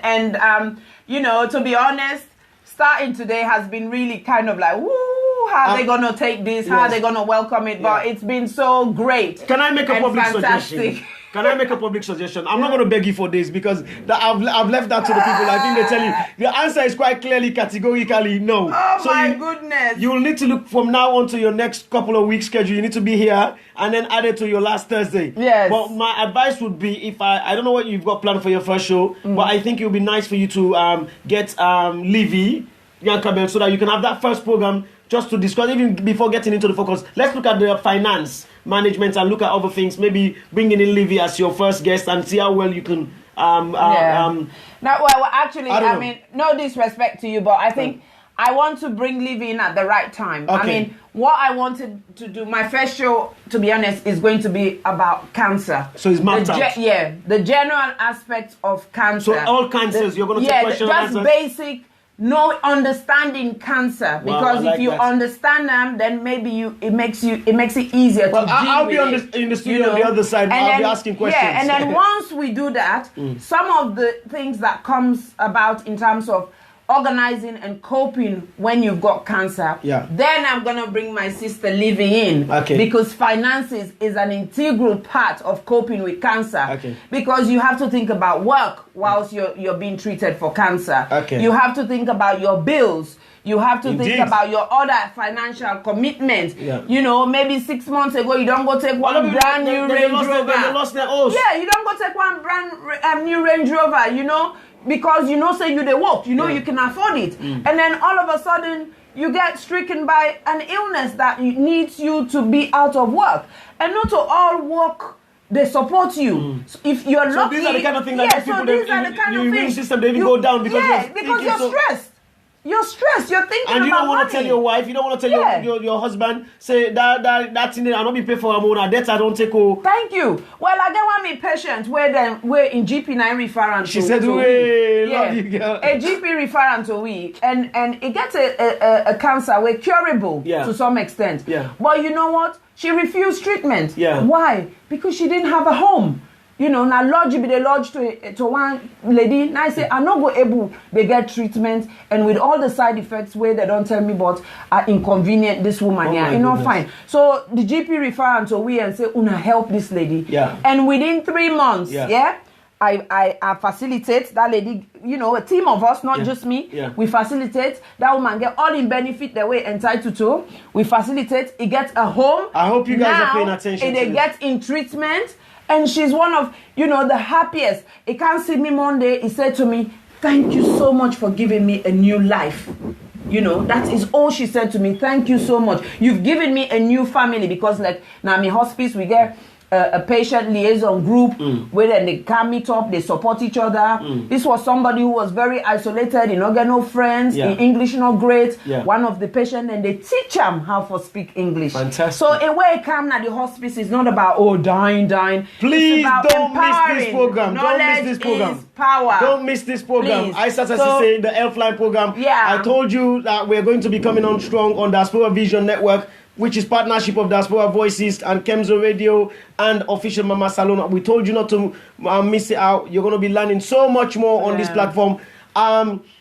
am, you know, to be honest, starting today has been really kind of like, woo, how are they gonna take this? How are they gonna welcome it? But it's been so great. Can I make a public suggestion? Can I make a public suggestion? I'm not going to beg you for this because I've left that to the people. I think they tell you the answer is quite clearly, categorically no. Oh so my goodness! You will need to look from now on to your next couple of weeks schedule. You need to be here and then add it to your last Thursday. Yes. But my advice would be, if I don't know what you've got planned for your first show, but I think it would be nice for you to get Livy, Yankabel, so that you can have that first program just to discuss, even before getting into the focus. Let's look at the finance management and look at other things. Maybe bringing in Livy as your first guest and see how well you can. Actually, I mean, no disrespect to you, but I think I want to bring Livy in at the right time. Okay. I mean, what I wanted to do, my first show, to be honest, is going to be about cancer. So it's mapped out. The general aspects of cancer. So all cancers, you're going to take questions and answers? Just basic. No understanding cancer, because if you understand them, then maybe it makes it easier to deal I'll be in the studio on the other side. I'll be asking questions. Yeah, and then once we do that, some of the things that comes about in terms of organizing and coping when you've got cancer, then I'm gonna bring my sister Livy in, because finances is an integral part of coping with cancer, because you have to think about work whilst you're being treated for cancer. You have to think about your bills. You have to think about your other financial commitments. You know, maybe 6 months ago, you don't go take one brand new Range Rover. Yeah, you don't go take one brand new Range Rover, you know, because you know, say you they work, you know, you can afford it. And then all of a sudden, you get stricken by an illness that needs you to be out of work. And not to all work, they support you. So if you're lucky. So these are the kind of things that people, the immune system, they even go down because you're stressed. You're stressed. You're thinking about money. And you don't want to tell your wife. You don't want to tell your husband. Say that thing. I'll not be paid for a month. That I don't take. Thank you. Well, I get one me patient where in GP 9 referral. She said, "We love you, girl." A GP referral to we and it gets a cancer. We're curable to some extent. But you know what? She refused treatment. Why? Because she didn't have a home. You know, now lodge be the lodge to one lady. Now I say I'm not go able they get treatment, and with all the side effects where they don't tell me but are inconvenient this woman you know, fine. So the GP refer to we and say una help this lady. And within 3 months, I facilitate that lady, you know, a team of us, not just me. We facilitate that woman get all in benefit that we're entitled to. We facilitate, it gets a home. I hope you guys are paying attention to this. It gets in treatment. And she's one of, you know, the happiest. He can't see me Monday. He said to me, "Thank you so much for giving me a new life." You know, that is all she said to me. "Thank you so much. You've given me a new family." Because like now in hospice, we get a patient liaison group where then they can meet up, they support each other. This was somebody who was very isolated, you know, get no friends, in English not great. One of the patients, and they teach them how to speak English. Fantastic. So a way come at the hospice is not about dying. Please don't miss this program. Don't miss this program. Is power. Don't miss this program. Isatta Sisay, the Elfline program. I told you that we're going to be coming on strong on Diaspora Vision Network which is partnership of Diaspora Voices and Kemzo Radio and official Mama Salone. We told you not to miss it out. You're going to be learning so much more on this platform.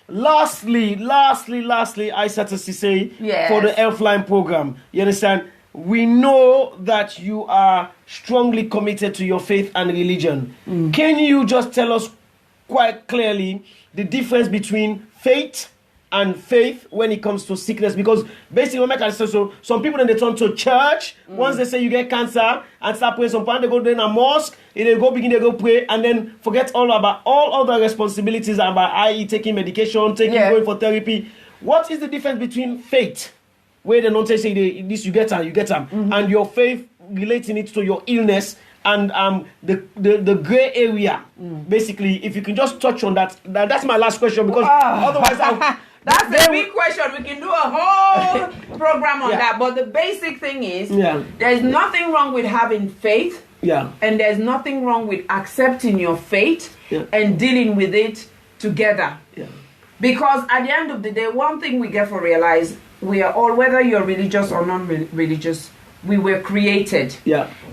Lastly, Isatta Sisay, for the Healthline program. You understand? We know that you are strongly committed to your faith and religion. Can you just tell us quite clearly the difference between faith and faith when it comes to sickness? Because basically, so some people then they turn to church once they say you get cancer and start praying. Some people they go to a mosque, they go pray, and then forget all about all other responsibilities about i.e. taking medication, going for therapy. What is the difference between faith, where they don't say this you get them, and your faith relating it to your illness and the gray area? Basically, if you can just touch on that's my last question, because otherwise that's a big question. We can do a whole program on that. But the basic thing is, there's nothing wrong with having faith. And there's nothing wrong with accepting your faith and dealing with it together. Because at the end of the day, one thing we get to realize, we are all, whether you're religious or non-religious, we were created.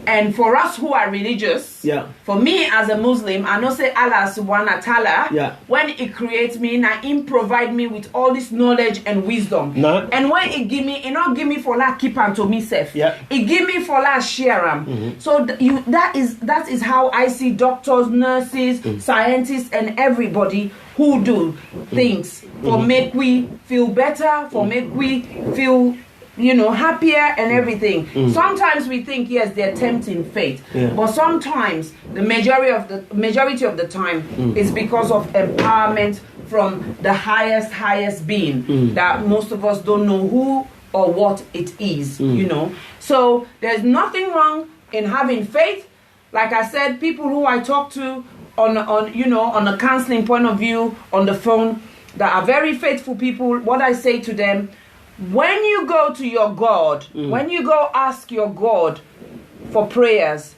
And for us who are religious, for me as a Muslim, I know say Allah subhanahu wa ta'ala, when He creates me, now He provide me with all this knowledge and wisdom. And when He give me, He not give me for la keep unto myself. He give me for la share them. So that is how I see doctors, nurses, scientists, and everybody who do things for make we feel better, for make we feel happier and everything. Sometimes we think, yes, they're tempting faith. But sometimes the majority of the time is because of empowerment from the highest being that most of us don't know who or what it is, So there's nothing wrong in having faith. Like I said, people who I talk to on a counseling point of view, on the phone, that are very faithful people, what I say to them, when you go to your God, when you go ask your God for prayers,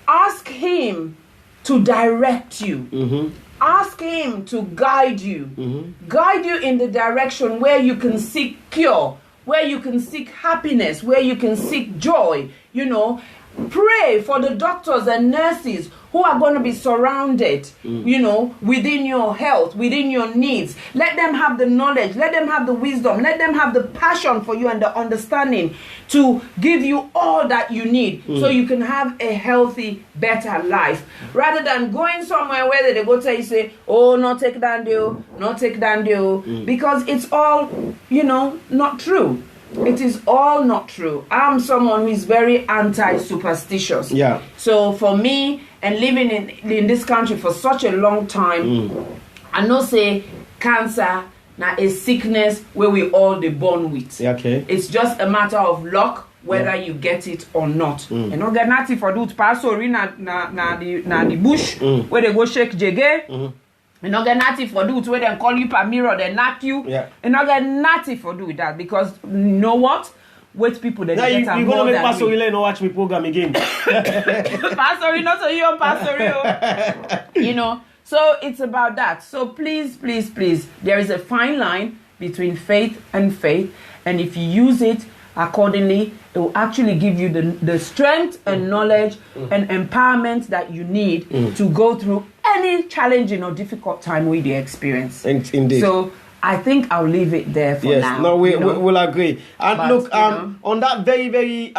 ask Him to direct you. Ask Him to guide you. Guide you in the direction where you can seek cure, where you can seek happiness, where you can seek joy. Pray for the doctors and nurses who are going to be surrounded, within your health, within your needs. Let them have the knowledge, let them have the wisdom, let them have the passion for you and the understanding to give you all that you need so you can have a healthy, better life. Rather than going somewhere where they go to you say, oh, not take that deal, not take that deal, because it's all, not true. It is all not true. I'm someone who is very anti-superstitious. So for me, and living in this country for such a long time, I know say cancer now a sickness where we all the born with. It's just a matter of luck whether you get it or not. And not get nothing for do pass or na the bush where they go shake jege. You not get nothing for do it where they call you per mirror, they knock you. You not get nothing for do with that, because you know what? Wait, people that get you're gonna make Pastor Relay and watch me program again. Pastor, not so you Pastor, So it's about that. So please, there is a fine line between faith, and if you use it accordingly, it will actually give you the strength and knowledge and empowerment that you need to go through any challenging or difficult time we experience. Indeed. So I think I'll leave it there for now. No, we'll agree. And but, look, on that very, very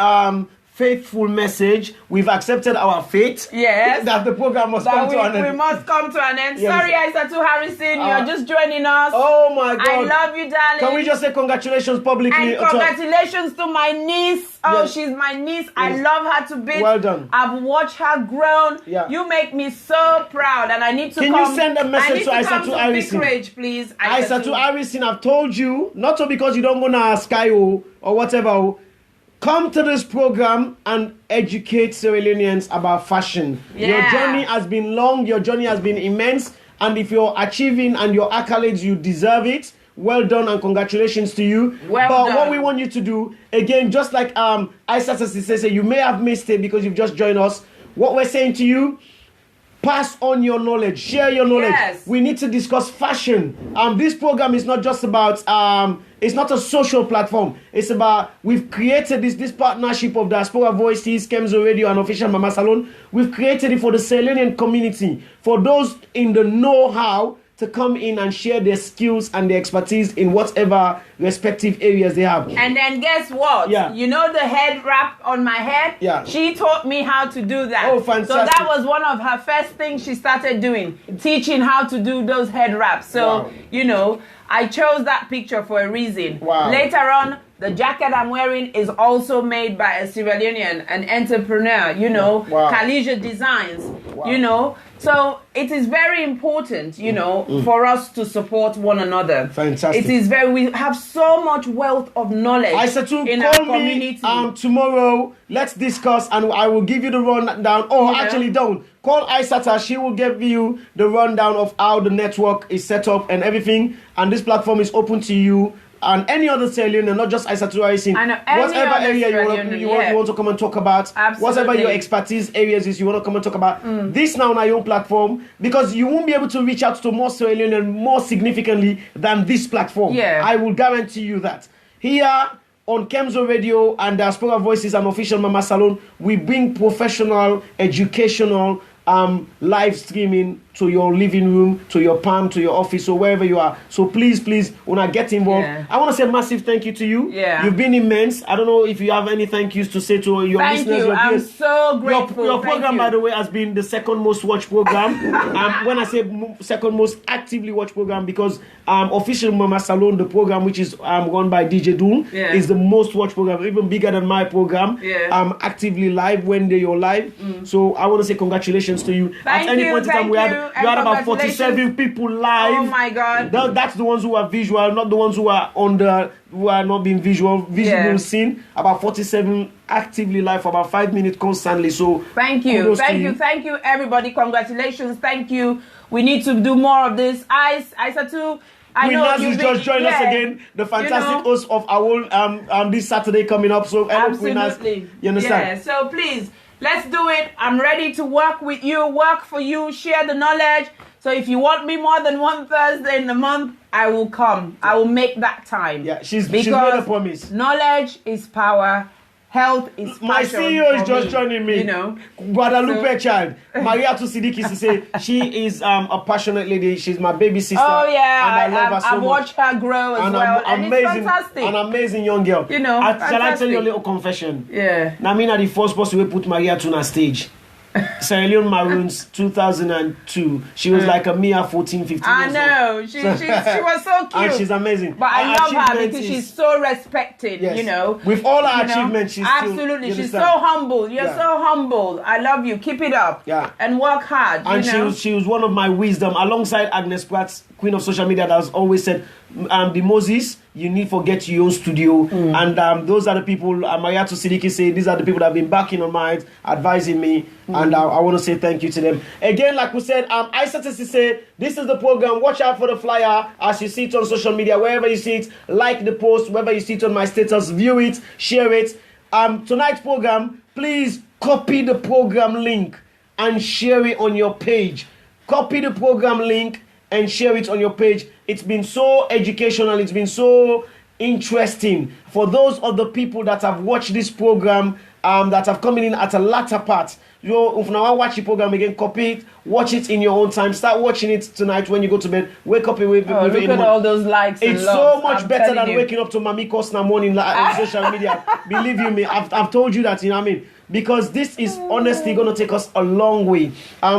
faithful message, we've accepted our fate. Yes. That the program must come to an end. We must come to an end. Yes. Sorry, Isatta Harrison, you're just joining us. Oh my God. I love you, darling. Can we just say congratulations publicly? And congratulations to my niece. Oh, she's my niece. I love her to bits. Well done. I've watched her grown. You make me so proud, and I need to Can you send a message to Isatta Harrison? Please. Isatta Harrison, I've told you, not so because you don't go to Sky or whatever. Come to this program and educate Sierra Leoneans about fashion. Your journey has been long, your journey has been immense, and if you're achieving and your accolades, you deserve it. Well done and congratulations to you. But what we want you to do, again, just like Isatta Sisay said, you may have missed it because you've just joined us. What we're saying to you, Pass on your knowledge. Share your knowledge. Yes. We need to discuss fashion. This program is not just about, it's not a social platform. It's about, we've created this partnership of Diaspora Voices, Kemzo Radio, and Official Mama Salone. We've created it for the Salonian community, for those in the know-how to come in and share their skills and their expertise in whatever respective areas they have. And then guess what? Yeah. You know the head wrap on my head? Yeah. She taught me how to do that. Oh, fantastic. So that was one of her first things she started doing, teaching how to do those head wraps. So, wow. I chose that picture for a reason. Wow. Later on, the jacket I'm wearing is also made by a Sierra Leonean, an entrepreneur, Wow. Khadija Designs, Wow. So it is very important, for us to support one another. Fantastic. It is we have so much wealth of knowledge in our community. Tomorrow, let's discuss, and I will give you the rundown. Actually, don't. Call Isatta. She will give you the rundown of how the network is set up and everything. And this platform is open to you and any other Salone, and not just Isatta Sisay. Whatever area you want to come and talk about, whatever your expertise areas is, you want to come and talk about. This now on your own platform, because you won't be able to reach out to more Salone and more significantly than this platform. Yeah. I will guarantee you that. Here on Kemzo Radio and Diaspora Voices and Official Mama Salone, we bring professional, educational, live streaming to your living room, to your palm, to your office, or wherever you are. So please, when I get involved, I want to say a massive thank you to you. Yeah. You've been immense. I don't know if you have any thank yous to say to your listeners. Thank you. I'm so grateful. Your program, by the way, has been the second most watched program. When I say second most actively watched program, because Official Mama Salone, the program which is run by DJ Doom, is the most watched program, even bigger than my program. Actively live when you're live. So I want to say congratulations to you. Thank At any point in time, you had about 47 people live. Oh my God! That's the ones who are visual, not the ones who are who are not being visible seen. About 47 actively live for about 5 minutes constantly. So thank you, everybody. Congratulations, thank you. We need to do more of this. Isatta, I know Queen Naz just joined us again, the fantastic host of our this Saturday coming up. So hello, Queen Naz. You understand? Yeah. So please, let's do it. I'm ready to work with you, work for you, share the knowledge. So if you want me more than one Thursday in the month, I will come. I will make that time. Yeah, she's made a promise. Knowledge is power. Health is passion. My CEO is just joining me. Guadalupe child. Mariatu Sidiki Sisay. She is a passionate lady. She's my baby sister. Oh yeah, and I love her so I've watched her grow as well. And it's fantastic. An amazing young girl. Shall I tell you a little confession? Yeah. Namina, the first person we put Mariatu on a stage. Sierra Leone Maroons 2002. She was like a mere 14, 15 years old. I know. She was so cute. And she's amazing. But I love her because she's so respected, With all her achievements, she's absolutely. She's so humble. You're so humble. I love you. Keep it up. Yeah. And work hard. And she was one of my wisdom, alongside Agnes Pratt, Queen of Social Media, that has always said, the Moses, you need to get your own studio. And those are the people, Mariatu Sidiki say, these are the people that have been backing on my head, advising me. And I want to say thank you to them. Again, like we said, Isatta Sisay, this is the program. Watch out for the flyer as you see it on social media. Wherever you see it, like the post. Wherever you see it on my status, view it, share it. Tonight's program, please copy the program link and share it on your page. Copy the program link and share it on your page. It's been so educational. It's been so interesting for those of the people that have watched this program, that have come in at a latter part. If now I watch the program again, copy it, watch it in your own time. Start watching it tonight when you go to bed. Wake up with look at all those likes. It's so much better than waking up to Mami Kosna morning on social media. Believe you me, I've told you that. You know what I mean? Because this is honestly going to take us a long way.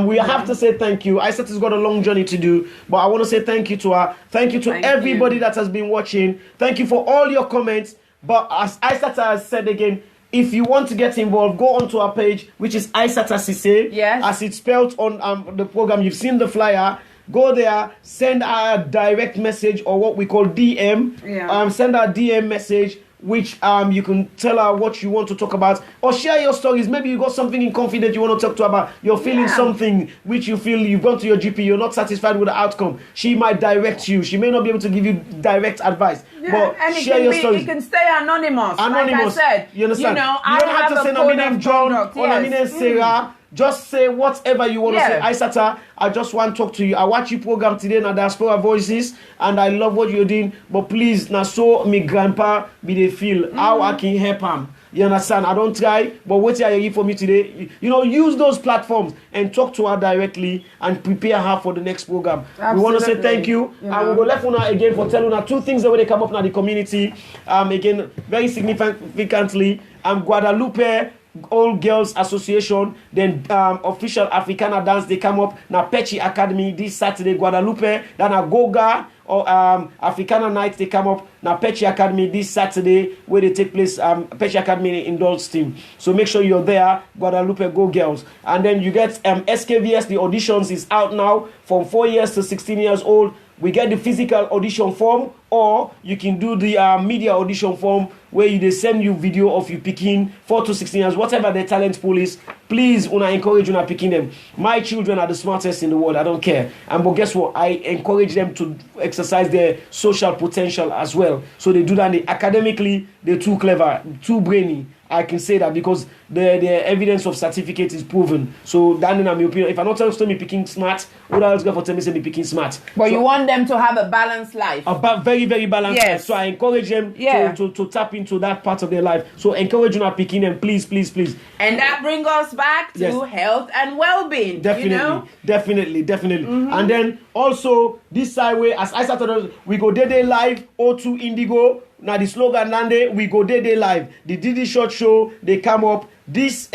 We have to say thank you. Isatta's got a long journey to do, but I want to say thank you to her. Thank you to everybody that has been watching. Thank you for all your comments. But as Isatta has said again, if you want to get involved, go onto our page, which is Isatta Sisay. Yes. As it's spelled on the program. You've seen the flyer. Go there, send a direct message, or what we call DM. Yeah. Send a DM message, which you can tell her what you want to talk about, or share your stories. Maybe you got something in confidence you want to talk to her about. You're feeling something which you feel you've gone to your GP, you're not satisfied with the outcome. She might direct you. She may not be able to give you direct advice, but and share your stories. You can stay anonymous. Like I said, you understand? You don't have to say my name John or my name Sarah. just say whatever you want to say. Isatta, I just want to talk to you. I watch your program today na Diaspora Voices, and I love what you're doing. But please, na so me grandpa be they feel how I can help him. You understand? I don't try, but what are you for me today? You know, use those platforms and talk to her directly and prepare her for the next program. Absolutely. We want to say thank you. And we go left Una again for telling her 2 things that when they come up in the community. Again, very significantly, Guadalupe Old Girls Association, then official Africana dance, they come up na Pechi Academy this Saturday, Guadalupe, then a Goga or Africana night, they come up na Pechi Academy this Saturday, where they take place, Pechi Academy in Dalston. So make sure you're there, Guadalupe Go Girls. And then you get SKVS, the auditions is out now from 4 years to 16 years old. We get the physical audition form, or you can do the media audition form where they send you video of you picking 4 to 16 years, whatever their talent pool is. Please, Una encourage Una picking them. My children are the smartest in the world. I don't care. But guess what? I encourage them to exercise their social potential as well. So they do that. Academically, they're too clever, too brainy. I can say that because the evidence of certificate is proven. So that in my opinion, if I'm not telling me picking smart, what else going for tell me say me picking smart? But so, you want them to have a balanced life. A very, very balanced life. So I encourage them to tap into that part of their life. So encourage you not picking them, please, please, please. And that brings us back to health and well-being. Definitely, you know? definitely. And then also this sideway, as I started, we go day live, O2 Indigo. Now the slogan Nande, we go day live. The Didi Short Show, they come up this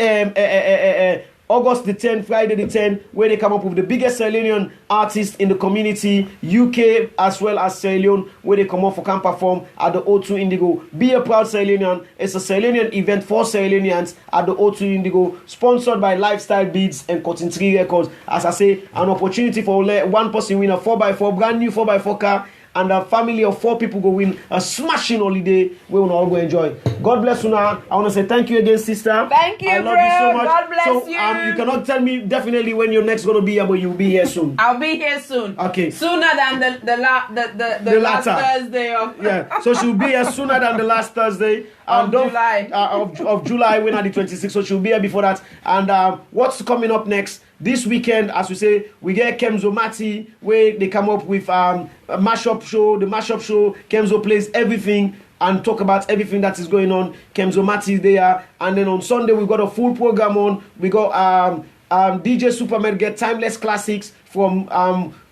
August the 10th, Friday the 10th, where they come up with the biggest Sierra Leonean artists in the community, UK as well as Sierra Leone, where they come up for can perform at the O2 Indigo. Be a proud Sierra Leonean. It's a Sierra Leonean event for Sierra Leoneans at the O2 Indigo, sponsored by Lifestyle Beats and Cotton Tree Records. As I say, an opportunity for one person win a 4x4, brand new 4x4 car, and a family of 4 people go win a smashing holiday we will all go enjoy. God bless you now. I want to say thank you again, sister. Thank you, I love bro. you so much. God bless you. You cannot tell me definitely when you're next going to be here, but you'll be here soon. I'll be here soon. Okay. Sooner than the last Thursday of so she'll be here sooner than the last Thursday of July. Of July, when are the 26th. So she'll be here before that. And what's coming up next? This weekend, as we say, we get Kemzo Mati, where they come up with a mashup show. The mashup show, Kemzo plays everything and talk about everything that is going on. Kemzo Mati is there. And then on Sunday, we got a full program on. We got DJ Superman get Timeless Classics from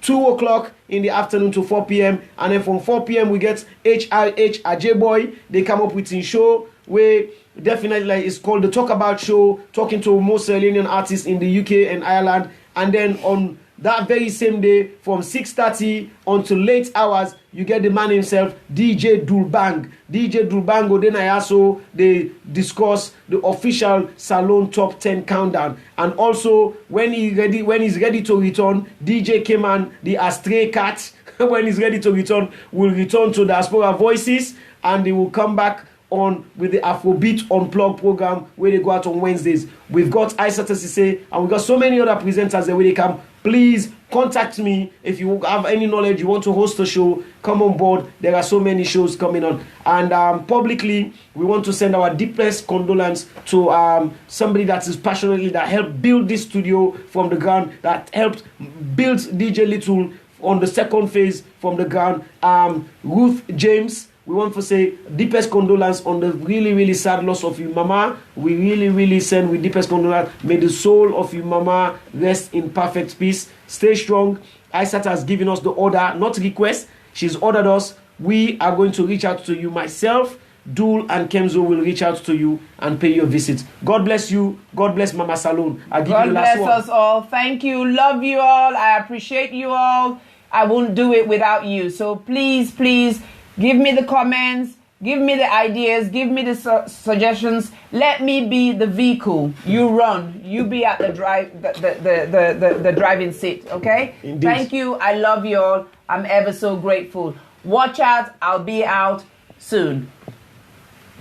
2 o'clock in the afternoon to 4 p.m. And then from 4 p.m. we get HIH Ajay Boy. They come up with a show where definitely it's called the Talk About Show, talking to most Sierra Leonean artists in the UK and Ireland. And then on that very same day, from 6:30 until late hours, you get the man himself, DJ Dulbang. DJ Dulbango, then I also they discuss the official SALONE Top 10 countdown. And also when he's ready to return, DJ Keman, the Astray Cat, when he's ready to return, will return to Diaspora Voices, and they will come back on with the Afrobeat Unplugged program where they go out on Wednesdays. We've got Isatta Sisay, and we've got so many other presenters where they come. Please contact me if you have any knowledge, you want to host a show, come on board. There are so many shows coming on. And publicly, we want to send our deepest condolence to somebody that is passionately, that helped build this studio from the ground, that helped build DJ Little on the second phase from the ground. Ruth James, we want to say deepest condolence on the really, really sad loss of your mama. We really, really send with deepest condolence. May the soul of your mama rest in perfect peace. Stay strong. Isatta has given us the order, not request. She's ordered us. We are going to reach out to you. Myself, Dul and Kemzo will reach out to you and pay you a visit. God bless you. God bless Mama Salone. I give you the last one. God bless us all. Thank you. Love you all. I appreciate you all. I won't do it without you. So please, please, give me the comments, give me the ideas, give me the suggestions. Let me be the vehicle. You run. You be at the the driving seat. Okay? Indeed. Thank you. I love you all. I'm ever so grateful. Watch out. I'll be out soon.